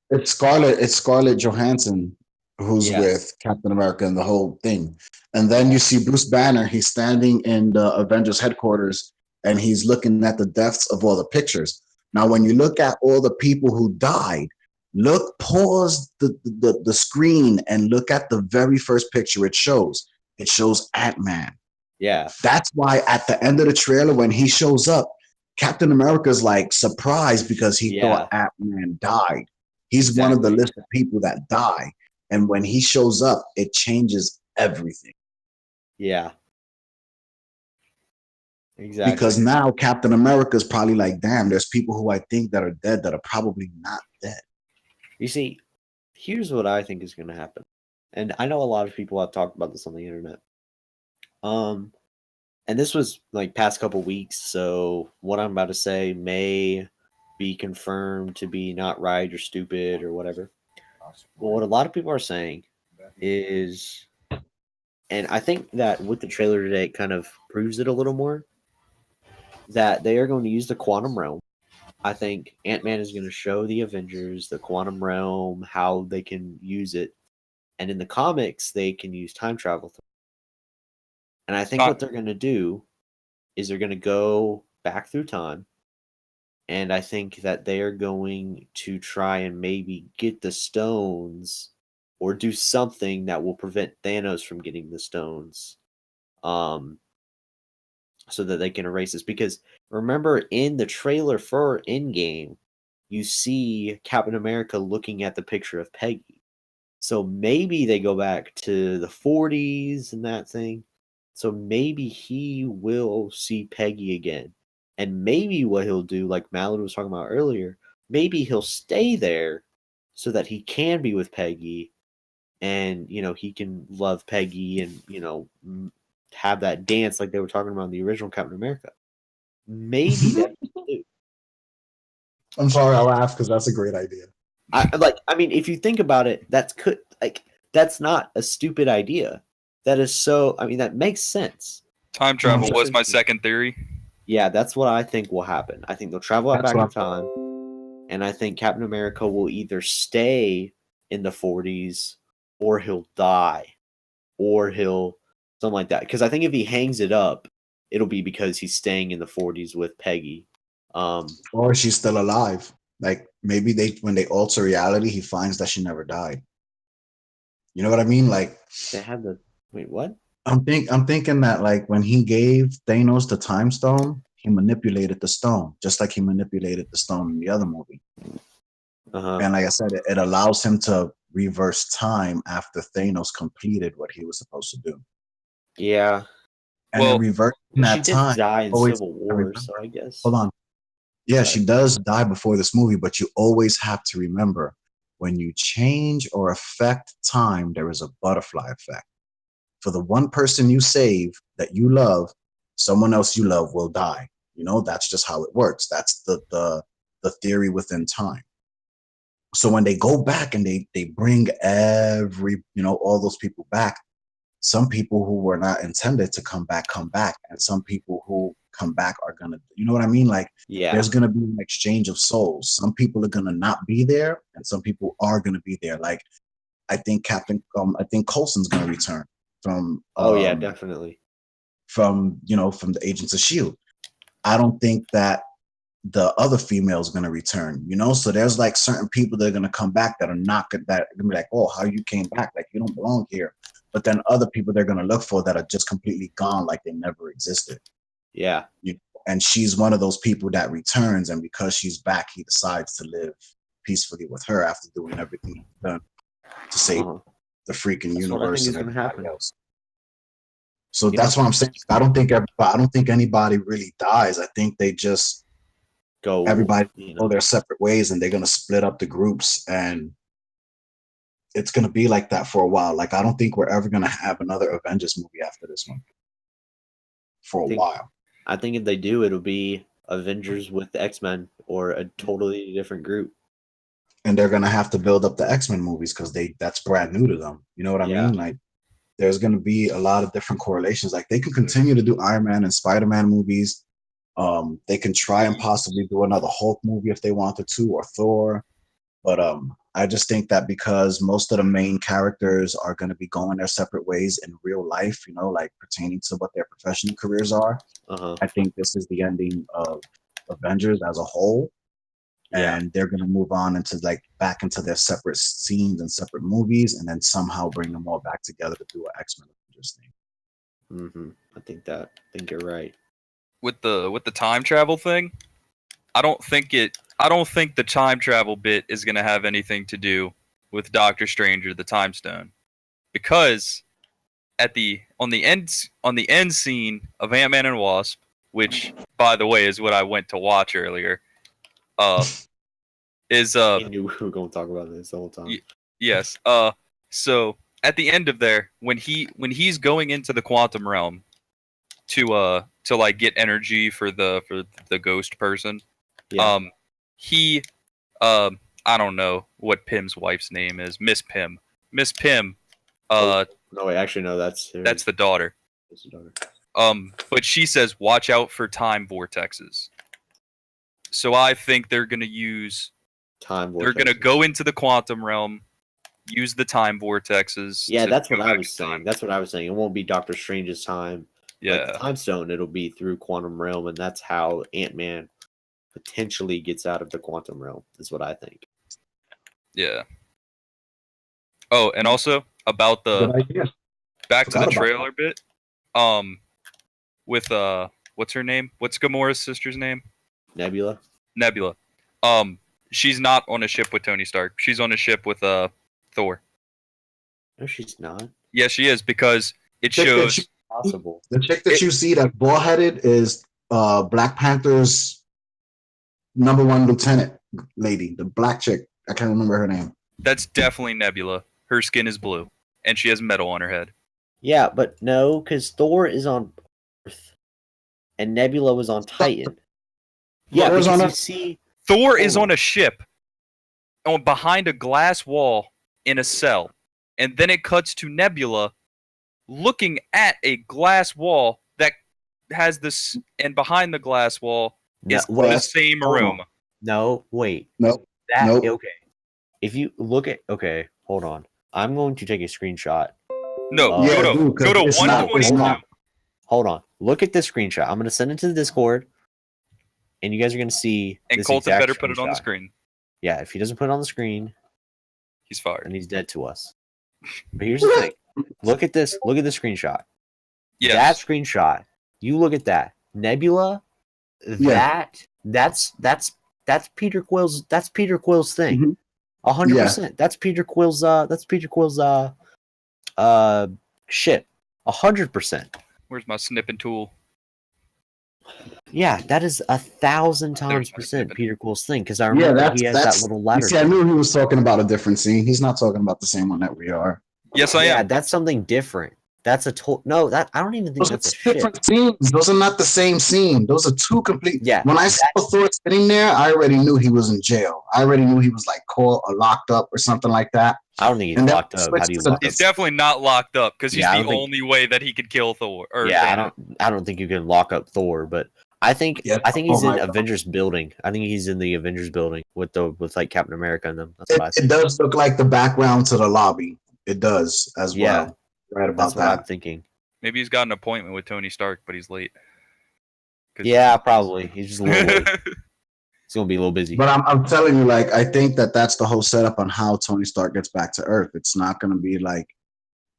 it's Scarlett Johansson who's with Captain America and the whole thing. And then you see Bruce Banner. He's standing in the Avengers headquarters and he's looking at the depths of all the pictures. Now, when you look at all the people who died, pause the screen and look at the very first picture it shows. It shows Ant-Man. Yeah. That's why at the end of the trailer, when he shows up, Captain America's like surprised because he thought Ant-Man died. He's one of the list of people that die. And when he shows up, it changes everything. Yeah. Exactly. Because now Captain America's probably like, damn, there's people who I think that are dead that are probably not dead. You see, here's what I think is going to happen. And I know a lot of people have talked about this on the internet. And this was like past couple weeks, so what I'm about to say may be confirmed to be not right or stupid or whatever. But what a lot of people are saying is, and I think that with the trailer today, it kind of proves it a little more, that they are going to use the quantum realm. I think Ant-Man is going to show the Avengers the quantum realm, how they can use it. And in the comics, they can use time travel. And I think what they're going to do is they're going to go back through time. And I think that they are going to try and maybe get the stones or do something that will prevent Thanos from getting the stones. So that they can erase this. Because remember, in the trailer for Endgame, you see Captain America looking at the picture of Peggy. So maybe they go back to the 40s and that thing. So maybe he will see Peggy again. And maybe what he'll do, like Malid was talking about earlier, maybe he'll stay there so that he can be with Peggy and, he can love Peggy and, have that dance like they were talking about in the original Captain America. Maybe that. I'm sorry, I laugh because that's a great idea. I mean, if you think about it, that's not a stupid idea. That is that makes sense. Time travel was my second theory. Yeah, that's what I think will happen. I think they'll travel back in time, and I think Captain America will either stay in the 40s, or he'll die, or he'll something like that. Because I think if he hangs it up, it'll be because he's staying in the 40s with Peggy. Or she's still alive. Like maybe when they alter reality, he finds that she never died. You know what I mean? Like they had the wait, what? I'm thinking that like when he gave Thanos the time stone, he manipulated the stone, just like he manipulated the stone in the other movie. And like I said, it allows him to reverse time after Thanos completed what he was supposed to do. Yeah. And then reversing that she time. Did die in Civil War, so I guess. Hold on. Yeah, she does die before this movie, but you always have to remember when you change or affect time, there is a butterfly effect. For the one person you save that you love, someone else you love will die. That's just how it works. That's the theory within time. So when they go back and they bring all those people back, some people who were not intended to come back, and some people who come back are gonna, you know what I mean? Like, there's gonna be an exchange of souls. Some people are gonna not be there, and some people are gonna be there. Like, I think Coulson's gonna return from. Definitely. From the Agents of S.H.I.E.L.D. I don't think that the other female is gonna return. So there's like certain people that are gonna come back that are not gonna be like, oh, how you came back? Like, you don't belong here. But then other people they're going to look for that are just completely gone, like they never existed. Yeah. And she's one of those people that returns, and because she's back, he decides to live peacefully with her after doing everything he's done to save the freaking universe and everybody else. So that's what I'm saying. I don't think anybody really dies. I think they just everybody go their separate ways, and they're going to split up the groups, and it's going to be like that for a while. Like, I don't think we're ever going to have another Avengers movie after this one for a while. I think if they do, it'll be Avengers with the X-Men or a totally different group. And they're going to have to build up the X-Men movies because that's brand new to them. You know what I mean? Like, there's going to be a lot of different correlations. Like, they can continue to do Iron Man and Spider-Man movies. They can try and possibly do another Hulk movie if they wanted to, or Thor. But I just think that because most of the main characters are going to be going their separate ways in real life, like pertaining to what their professional careers are, I think this is the ending of Avengers as a whole. And they're going to move on into back into their separate scenes and separate movies, and then somehow bring them all back together to do an X-Men Avengers thing. I think you're right. With the time travel thing, I don't think the time travel bit is going to have anything to do with Doctor Strange or the Time Stone, because on the end scene of Ant-Man and Wasp, which by the way is what I went to watch earlier, is I knew we were going to talk about this the whole time. Yes. So at the end of there, when he's going into the quantum realm, to like get energy for the ghost person. Yeah. He I don't know what Pim's wife's name is. Miss Pim. Miss Pim. No, wait. Actually, no. That's the daughter. That's the daughter. But she says, watch out for time vortexes. So I think they're gonna use Time vortexes. They're gonna go into the quantum realm, use the time vortexes. Yeah, that's what go I back was in saying. time. That's what I was saying. It won't be Doctor Strange's time. Yeah. Like the time stone, it'll be through quantum realm, and that's how Ant-Man potentially gets out of the quantum realm. Is what I think. Yeah. Oh, and also about Good the idea. back to the Forgot about trailer bit. With what's her name? What's Gamora's sister's name? Nebula. Nebula. She's not on a ship with Tony Stark. She's on a ship with Thor. No, she's not. Yes, she is, because it Chick that shows you- Possible. The chick that you see that's bald-headed is Black Panther's #1 lieutenant lady, the black chick. I can't remember her name. that's definitely Nebula. Her skin is blue, and she has metal on her head. Yeah, but no, because Thor is on Earth, and Nebula was on Titan. Yeah, Thor's because on you a- see. Thor is Oh. on a ship behind a glass wall in a cell. And then it cuts to Nebula looking at a glass wall that has this, and behind the glass wall No, is the wait, same hold on. room. no, wait. Nope. That Nope. okay. If you look at hold on. I'm going to take a screenshot. No, Yeah, go to dude, 'cause go to it's not- it's 122. not- Hold on. Look at this screenshot. I'm going to send it to the Discord, and you guys are going to see. And this Colton exact better put it on the screenshot. screen. Yeah, if he doesn't put it on the screen, He's fired. then he's dead to us. But here's the thing. Look at this. Look at the screenshot. Yes. That screenshot. You look at that. Nebula. Yeah. That's Peter Quill's. That's Peter Quill's thing. Mhm. 100%. That's Peter Quill's. Ship. 100%. Where's my snipping tool? Yeah, that is 1,000 times There's my percent snippet. Peter Quill's thing, because I Yeah, remember he has that's that little You ladder. see, I knew he was talking about a different scene. He's not talking about the same one that we are. Yes, I Yeah, am. that's something different. That's a no. That I don't even think Those are that's a two ship. different scenes. Those are not the same scene. Those are two complete. Yeah, When I saw Thor sitting there, I already knew he was in jail. I already knew he was like caught or locked up or something like that. I don't think he's And then locked up. How do you switch to lock up? He's definitely not locked up, because he's Yeah, I the don't think- only way that he could kill Thor. Or Yeah, Thanos. I don't think you can lock up Thor, but I think Yeah, he's oh in my God. Avengers building. I think he's in the Avengers building with like Captain America and them. That's what I It think. does look like the background to the lobby. It does as Yeah, well. Right about That's what I'm that. thinking. Maybe he's got an appointment with Tony Stark, but he's late. 'Cause- Yeah, probably. He's just a little late. He's gonna be a little busy. But I'm telling you, like, I think that's the whole setup on how Tony Stark gets back to Earth. It's not going to be like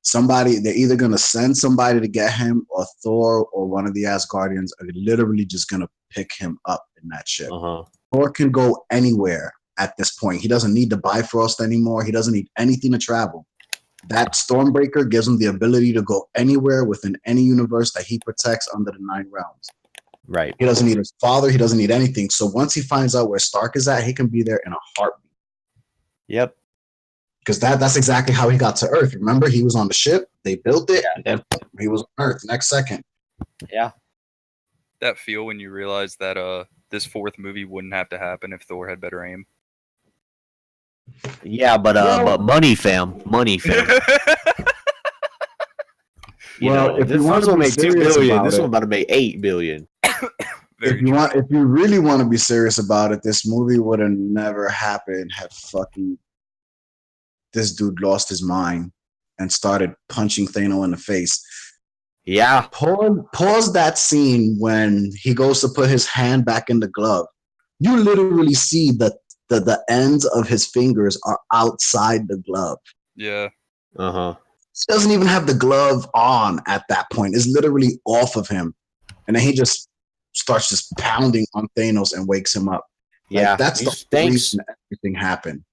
somebody, they're either going to send somebody to get him, or Thor or one of the Asgardians are literally just going to pick him up in that ship. Uh-huh. Thor can go anywhere at this point. He doesn't need the Bifrost anymore. He doesn't need anything to travel. That Stormbreaker gives him the ability to go anywhere within any universe that he protects under the 9 realms. Right. He doesn't need his father. He doesn't need anything. So once he finds out where Stark is at, he can be there in a heartbeat. Yep. Because that's exactly how he got to Earth. Remember, he was on the ship. They built it, and then he was on Earth next second. Yeah. That feel when you realize that this 4th movie wouldn't have to happen if Thor had better aim. Yeah, but money, fam. Money, fam. You Well, know, if this you wanna one's gonna be make 2 serious billion. about This it- one about to make 8 billion. Very If you really want to be serious about it, this movie would have never happened had fucking this dude lost his mind and started punching Thanos in the face. Yeah. Pause that scene when he goes to put his hand back in the glove. You literally see that the ends of his fingers are outside the glove. Yeah. Uh-huh. He doesn't even have the glove on at that point. It's literally off of him. And then he just starts just pounding on Thanos and wakes him up. Like, Yeah. that's the Thanks. reason everything happened.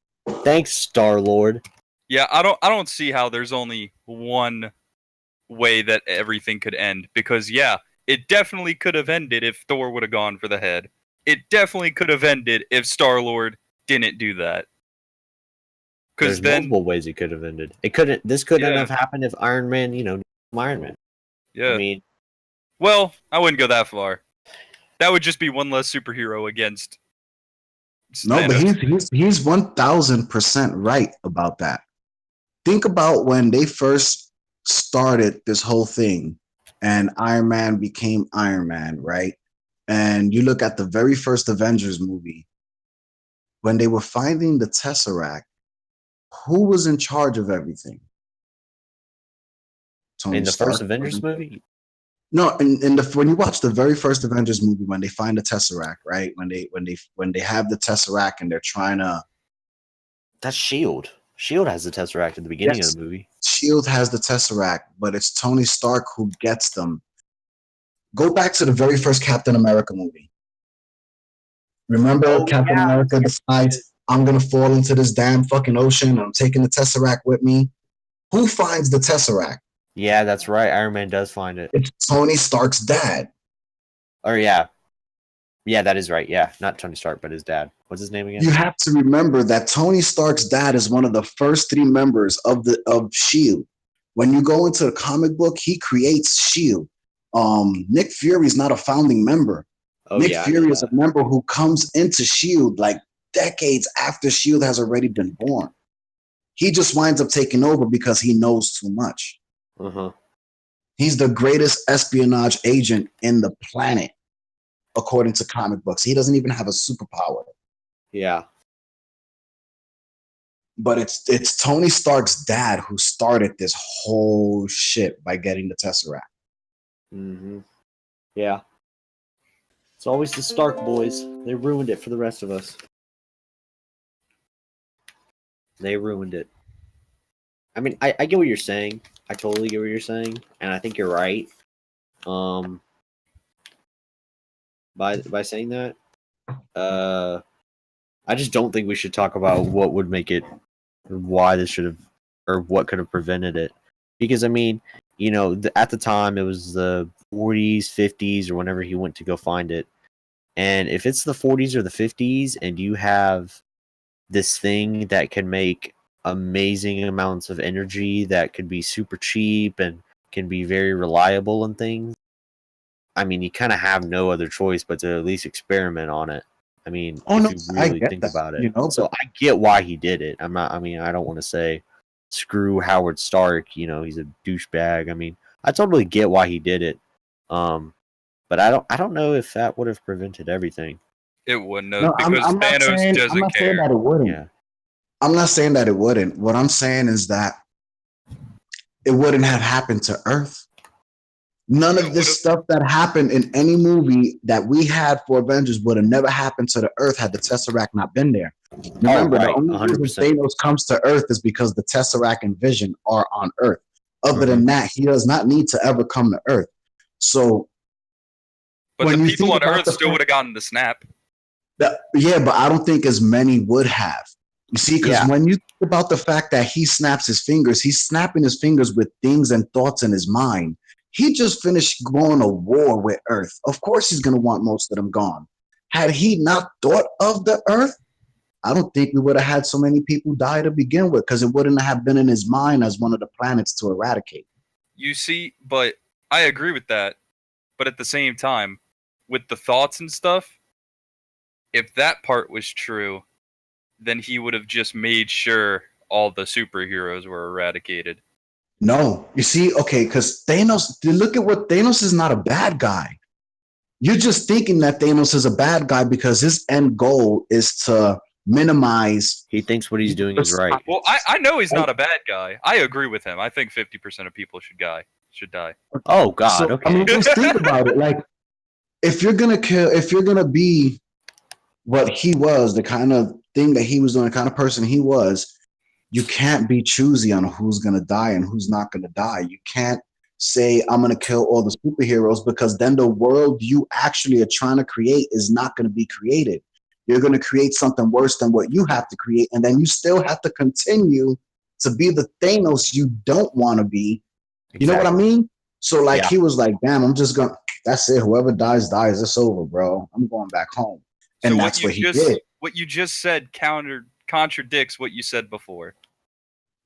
Thanks, Star-Lord. Yeah, I don't see how there's only one way that everything could end, because yeah, it definitely could have ended if Thor would have gone for the head. It definitely could have ended if Star-Lord didn't do that. Because There's then, multiple ways it could have ended. This couldn't Yeah. have happened if Iron Man, Iron Man. yeah, I mean, Well, I wouldn't go that far. That would just be one less superhero against. No, but Thanos. he's 1000% right about that. Think about when they first started this whole thing, and Iron Man became Iron Man, right? And you look at the very first Avengers movie, when they were finding the Tesseract, who was in charge of everything? Tony In the Stark, first Avengers wasn't it? movie? No, when you watch the very first Avengers movie, when they find the Tesseract, right? When they have the Tesseract and they're trying to. That's Shield. Shield has the Tesseract at the beginning of the movie. Shield has the Tesseract, but it's Tony Stark who gets them. Go back to the very first Captain America movie. Remember, Captain America decides, I'm gonna fall into this damn fucking ocean. And I'm taking the Tesseract with me. Who finds the Tesseract? Yeah, that's right. Iron Man does find it. It's Tony Stark's dad. Or yeah, that is right. Yeah, not Tony Stark, but his dad. What's his name again? You have to remember that Tony Stark's dad is one of the first 3 members of Shield. When you go into the comic book, he creates Shield. Nick Fury is not a founding member. Nick Fury is a member who comes into Shield like decades after Shield has already been born. He just winds up taking over because he knows too much. Uh-huh. He's the greatest espionage agent in the planet, according to comic books. He doesn't even have a superpower. Yeah. But it's Tony Stark's dad who started this whole shit by getting the Tesseract. Mm-hmm. Yeah. It's always the Stark boys. They ruined it for the rest of us. They ruined it. I mean, I get what you're saying. I totally get what you're saying, and I think you're right. By saying that, I just don't think we should talk about what would make it, or why this should have, or what could have prevented it. Because I mean, you know, at the time it was the 40s, 50s, or whenever he went to go find it. And if it's the 40s or the 50s, and you have this thing that can make amazing amounts of energy that could be super cheap and can be very reliable and things, I mean, you kind of have no other choice but to at least experiment on it. I mean, if you really think about it. You know, so I get why he did it. I don't want to say screw Howard Stark, you know, he's a douchebag. I mean, I totally get why he did it. But I don't know if that would have prevented everything. It wouldn't have, No, because I'm not Thanos saying, doesn't I'm not saying care. that it wouldn't. Yeah. I'm not saying that it wouldn't. What I'm saying is that it wouldn't have happened to Earth. None of this stuff that happened in any movie that we had for Avengers would have never happened to the Earth had the Tesseract not been there. Remember, right, the only reason 100%. Thanos comes to Earth is because the Tesseract and Vision are on Earth. Other than that, he does not need to ever come to Earth. So, but the people on Earth still would have gotten the snap. Yeah, but I don't think as many would have. You see, because when you think about the fact that he snaps his fingers, he's snapping his fingers with things and thoughts in his mind. He just finished going to war with Earth. Of course he's going to want most of them gone. Had he not thought of the Earth, I don't think we would have had so many people die to begin with, because it wouldn't have been in his mind as one of the planets to eradicate. You see, but I agree with that. But at the same time, with the thoughts and stuff, if that part was true, then he would have just made sure all the superheroes were eradicated. No, you see, okay, because Thanos, look at what Thanos is not a bad guy. You're just thinking that Thanos is a bad guy because his end goal is to minimize. He thinks what he's doing is right. Well, I know he's not a bad guy. I agree with him. I think 50% of people should die. Oh God, So, okay. I mean, just think about it. Like, if you're gonna be what he was, the kind of thing that he was doing, the kind of person he was, you can't be choosy on who's gonna die and who's not gonna die. You can't say, I'm gonna kill all the superheroes, because then the world you actually are trying to create is not gonna be created. You're gonna create something worse than what you have to create, and then you still have to continue to be the Thanos you don't want to be. You know what I mean? So like, he was like, damn, I'm just gonna, that's it. Whoever dies, dies. It's over, bro. I'm going back home. And So that's what he did. What you just said contradicts what you said before.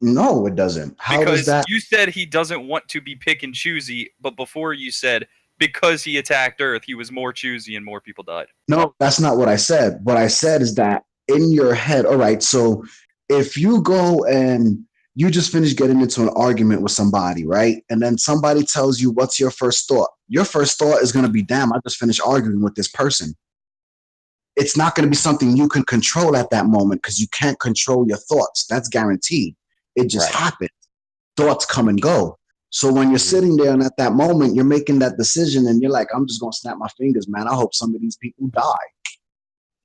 No, it doesn't. How because does that? You said he doesn't want to be pick and choosy, but before you said because he attacked Earth, he was more choosy and more people died. No, that's not what I said. What I said is that in your head, all right, so if you go and you just finished getting into an argument with somebody, right? And then somebody tells you, what's your first thought? Your first thought is going to be, damn, I just finished arguing with this person. It's not going to be something you can control at that moment because you can't control your thoughts. That's guaranteed. It just happens. Thoughts come and go. So when you're sitting there and at that moment, you're making that decision and you're like, I'm just going to snap my fingers, man. I hope some of these people die.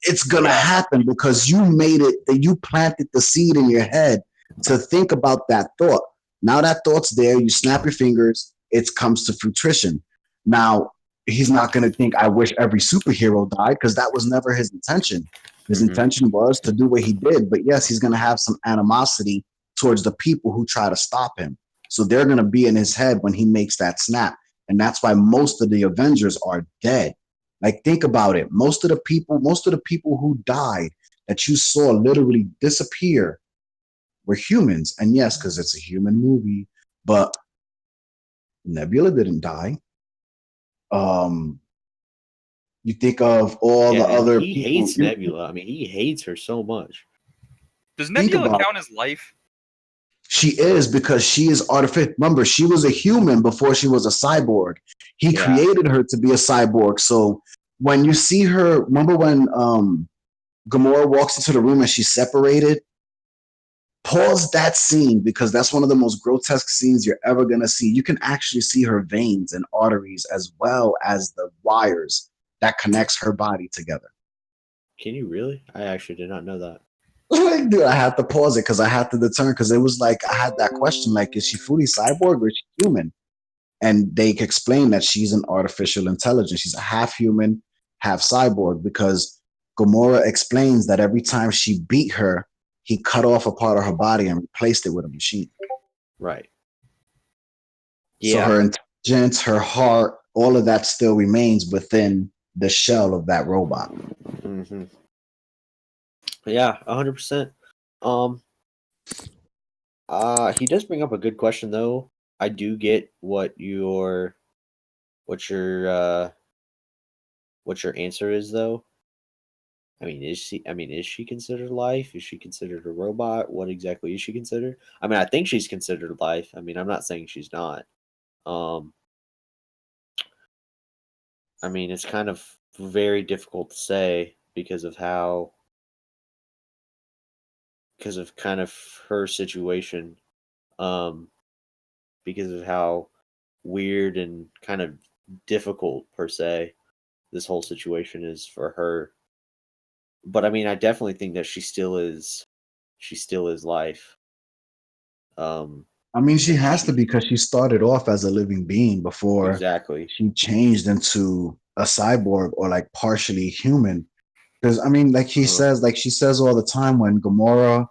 It's going to happen because you made it, that you planted the seed in your head to think about that thought. Now that thought's there, you snap your fingers, it comes to fruition. Now, he's not going to think, I wish every superhero died, because that was never his intention. His intention was to do what he did. But yes, he's going to have some animosity towards the people who try to stop him. So they're going to be in his head when he makes that snap. And that's why most of the Avengers are dead. Like, think about it. Most of the people who died that you saw literally disappear were humans. And yes, because it's a human movie, but Nebula didn't die. You think of all the other he people. hates Nebula. I mean, he hates her so much. Does Nebula count as life? She is, because she is artificial. Remember, she was a human before she was a cyborg. He created her to be a cyborg. So when you see her, remember when Gamora walks into the room and she's separated? Pause that scene, because that's one of the most grotesque scenes you're ever going to see. You can actually see her veins and arteries as well as the wires that connects her body together. Can you really? I actually did not know that. Like, dude, I had to pause it because I had to determine, because it was like I had that question, like, is she fully cyborg or is she human? And they explain that she's an artificial intelligence. She's a half human, half cyborg, because Gamora explains that every time she beat her, he cut off a part of her body and replaced it with a machine. Right. So her intelligence, her heart, all of that still remains within the shell of that robot. Mm-hmm. Yeah, 100%. He does bring up a good question, though. I do get what your answer is, though. I mean, is she considered life? Is she considered a robot? What exactly is she considered? I mean, I think she's considered life. I mean, I'm not saying she's not. I mean, it's kind of very difficult to say because of kind of her situation, because of how weird and kind of difficult, per se, this whole situation is for her. But I mean, I definitely think that she still is life. I mean, she has to, because she started off as a living being before she changed into a cyborg or like partially human. Because I mean, like she says all the time when Gamora,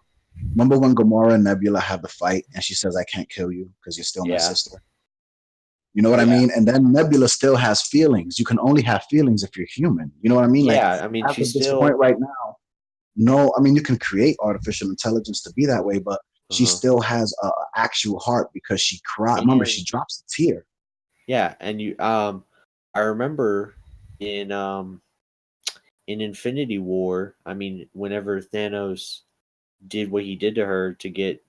remember when Gamora and Nebula have the fight and she says, I can't kill you because you're still my sister. You know what I mean? And then Nebula still has feelings. You can only have feelings if you're human. You know what I mean? Yeah, like, I mean, she's still, point right now. No, I mean, you can create artificial intelligence to be that way, but she still has an actual heart because she cried. Remember, she drops a tear. Yeah, and I remember in Infinity War, I mean, whenever Thanos did what he did to her to get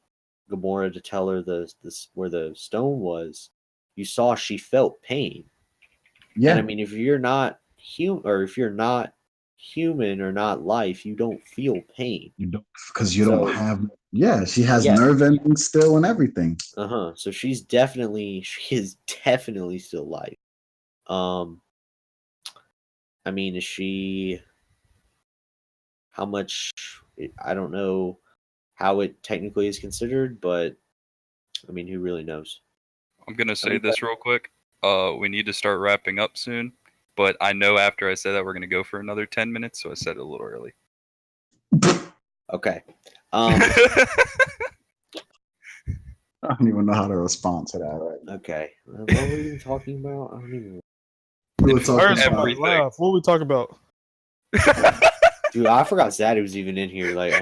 Gamora to tell her where the stone was, you saw she felt pain. Yeah. And I mean, if you're not human or not life, you don't feel pain. You don't, because you don't have. Yeah, she has nerve endings still and everything. So she is definitely still life. I mean, is she? How much? I don't know how it technically is considered, but I mean, who really knows? I'm gonna say this real quick. We need to start wrapping up soon, but I know after I say that we're gonna go for another 10 minutes, so I said it a little early. Okay. I don't even know how to respond to that right now. Okay. What were we even talking about? I don't even. We were talking about everything. What were we talking about? Dude, I forgot Zaddy was even in here. Like,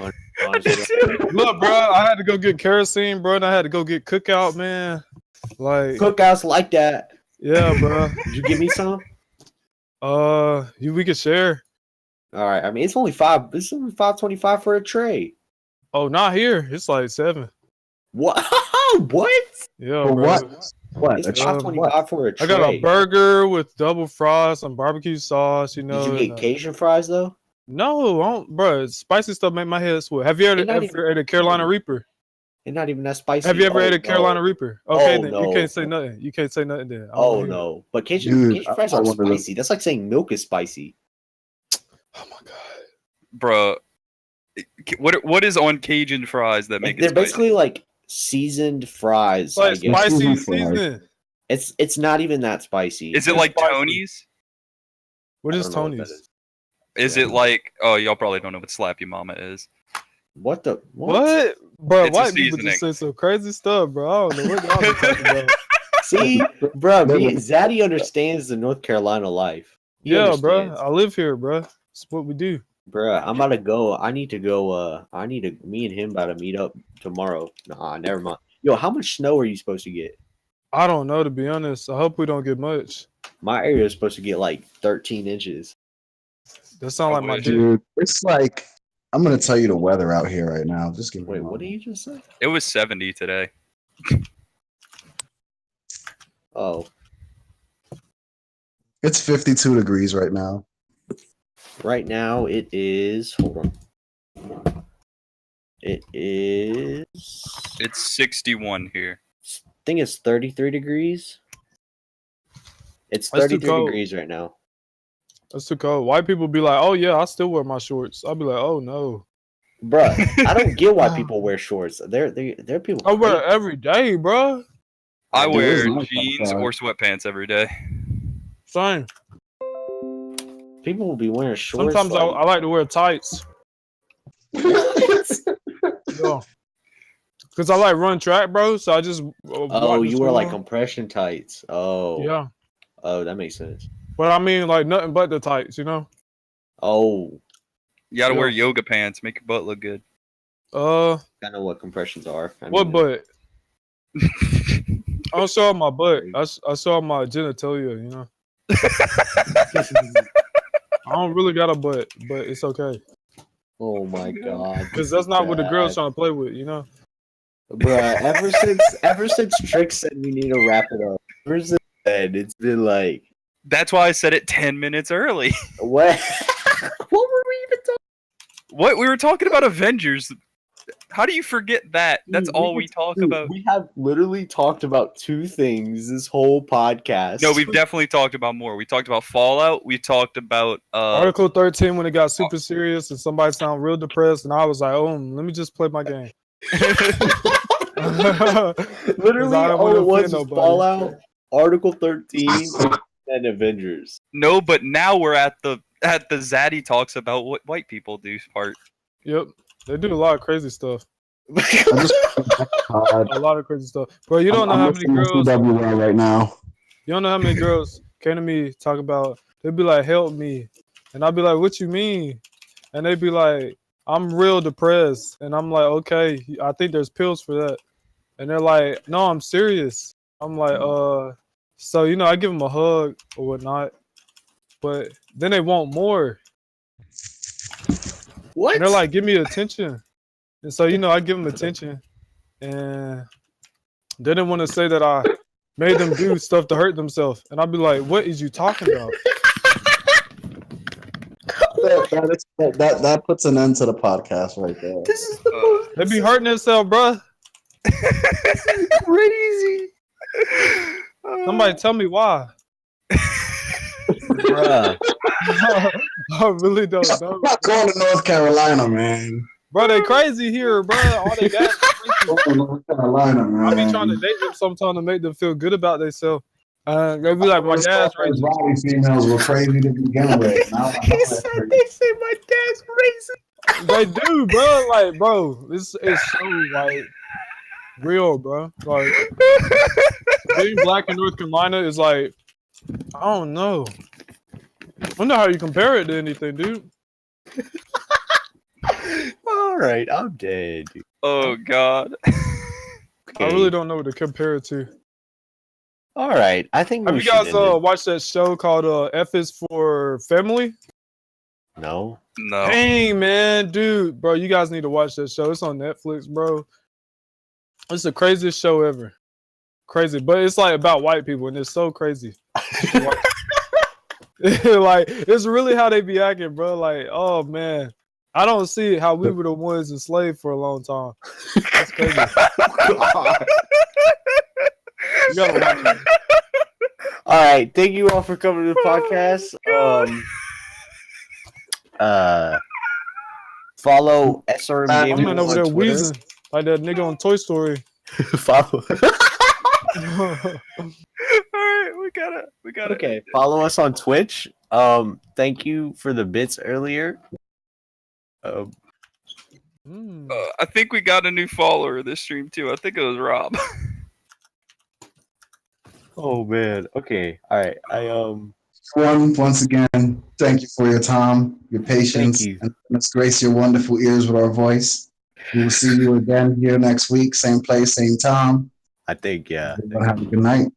honestly. Look, bro, I had to go get kerosene, bro, and I had to go get cookout, man. Like cookouts like that. Yeah, bro. Did you give me some? We could share. All right. I mean, it's only $5.25 for a tray. Oh, not here. It's like 7. What? What? Yeah, For bro. what? What? It's A Um, $5.25 for a tray. I got a burger with double fries, some barbecue sauce. You know. Did you get Cajun fries though? No, I don't, bro. Spicy stuff make my head swell. Have you It not ever ate a Carolina Reaper? It's not even that spicy. Have you ever ate a Carolina no. Reaper? Okay, Oh, then no. you can't say nothing. You can't say nothing then. I don't Oh wanna hear it. no! But Cajun Dude, fries I aren't wanted to- spicy. That's like saying milk is spicy. Oh my god. Bro, what is on Cajun fries that make They're it spicy? basically like seasoned fries. It's like I guess. spicy Seasoned fries. seasoning. It's not even that spicy. Is it it's like spicy. Tony's? What I is don't know what that Tony's? Is Yeah. it like? Oh, y'all probably don't know what Slappy Mama is. What the What? Bro, It's a white people just seasoning. say some crazy stuff, bro. I don't know what y'all be talking about. See, bro, Zaddy understands the North Carolina life. He Yeah, bro. understands. I live here, bro. That's what we do. Bruh, I'm about to go. I need to go. Me and him about to meet up tomorrow. Nah, never mind. Yo, how much snow are you supposed to get? I don't know, to be honest. I hope we don't get much. My area is supposed to get like 13 inches. That sound I like my wish. dick. Dude, it's like I'm gonna tell you the weather out here right now. Just give me. Wait, a what did moment. you just say? It was 70 today. Oh, It's 52 degrees right now. right now it is. Hold on. It is. It's 61 here. I think it's 33 degrees. It's That's too 33 cold. degrees right now. That's too cold. White people be like, oh, yeah, I still wear my shorts. I'll be like, oh, no. Bruh, I don't get why people wear shorts. They're people. I wear it crazy. every day, bro. I Dude, wear it's nice jeans outside. or sweatpants every day. Same. People will be wearing shorts. Sometimes I like to wear tights. Yeah. Because I like run track, bro. So I just. Oh, you wear like compression tights. Oh, Yeah. Oh, that makes sense. But I mean, like, nothing but the tights, you know? Oh, You gotta Yeah. wear yoga pants, make your butt look good. I know what compressions are. I What mean, butt? I don't show off my butt. I show off my genitalia, you know? I don't really got a butt, but it's okay. Oh my god. Because that's not what the girl's trying to play with, you know? Bruh, ever since TrX said we need to wrap it up, ever since then, it's been like, That's why I said it 10 minutes early. what? What were we even talking? What? We were talking about Avengers. How do you forget that? That's Dude, all we talk about. We have literally talked about 2 things this whole podcast. No, we've definitely talked about more. We talked about Fallout. We talked about Article 13 when it got super serious and somebody sound real depressed, and I was like, oh, let me just play my game. Literally, I don't all wanna it was offend was nobody. Fallout, Article 13, and Avengers. No, but now we're at the Zaddy talks about what white people do part. Yep. They do a lot of crazy stuff. I just A lot of crazy stuff. Bro, you don't know how many girls CWL right now. you don't know how many girls came to me talk about they'd be like, help me. And I'd be like, what you mean? And they'd be like, I'm real depressed. And I'm like, okay, I think there's pills for that. And they're like, no, I'm serious. I'm like, so you know, I give them a hug or whatnot. But then they want more. What? And they're like, give me attention. And so, you know, I give them attention. And they didn't want to say that I made them do stuff to hurt themselves. And I'd be like, what is you talking about? That puts an end to the podcast right there. This is the most They be hurting themselves, bruh. crazy. Somebody tell me why. Bruh. I really don't know. I'm not going to North Carolina, man. Bro, they crazy here, bro. All they got is crazy. Going to North Carolina, man. I be trying to date them sometimes to make them feel good about themselves. They be like, my dad's Those racist. rowdy females were crazy to begin with. Now I know that's crazy. They say my dad's racist. They do, bro. Like, bro, it's so like real, bro. Like being black in North Carolina is like, I don't know. I don't know how you compare it to anything, dude. All right, I'm dead. Oh God. I really don't know what to compare it to. All right, I think Have we you should guys end it. watched that show called F is for Family? No. No. Dang, man, dude, bro, you guys need to watch that show. It's on Netflix, bro. It's the craziest show ever. Crazy, but it's like about white people, and it's so crazy. Like, it's really how they be acting, bro. Like, oh man, I don't see how we were the ones enslaved for a long time. That's crazy. You gotta watch it. All right, thank you all for coming to the podcast. Follow SRM I'm Gaming not over there on Twitter. wheezing like that nigga on Toy Story. Follow. Alright, we got it. Okay, follow us on Twitch. Thank you for the bits earlier. I think we got a new follower this stream too. I think it was Rob. Oh man. Okay. All right. Once again, thank you for your time, your patience, Thank you. and let's grace your wonderful ears with our voice. We will see you again here next week, same place, same time. I think yeah. Have a good night.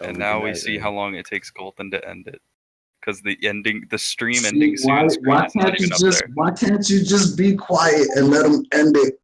And now we see how long it takes Colton to end it. Because the stream ending soon screen is not even up there. Why can't you just be quiet and let them end it?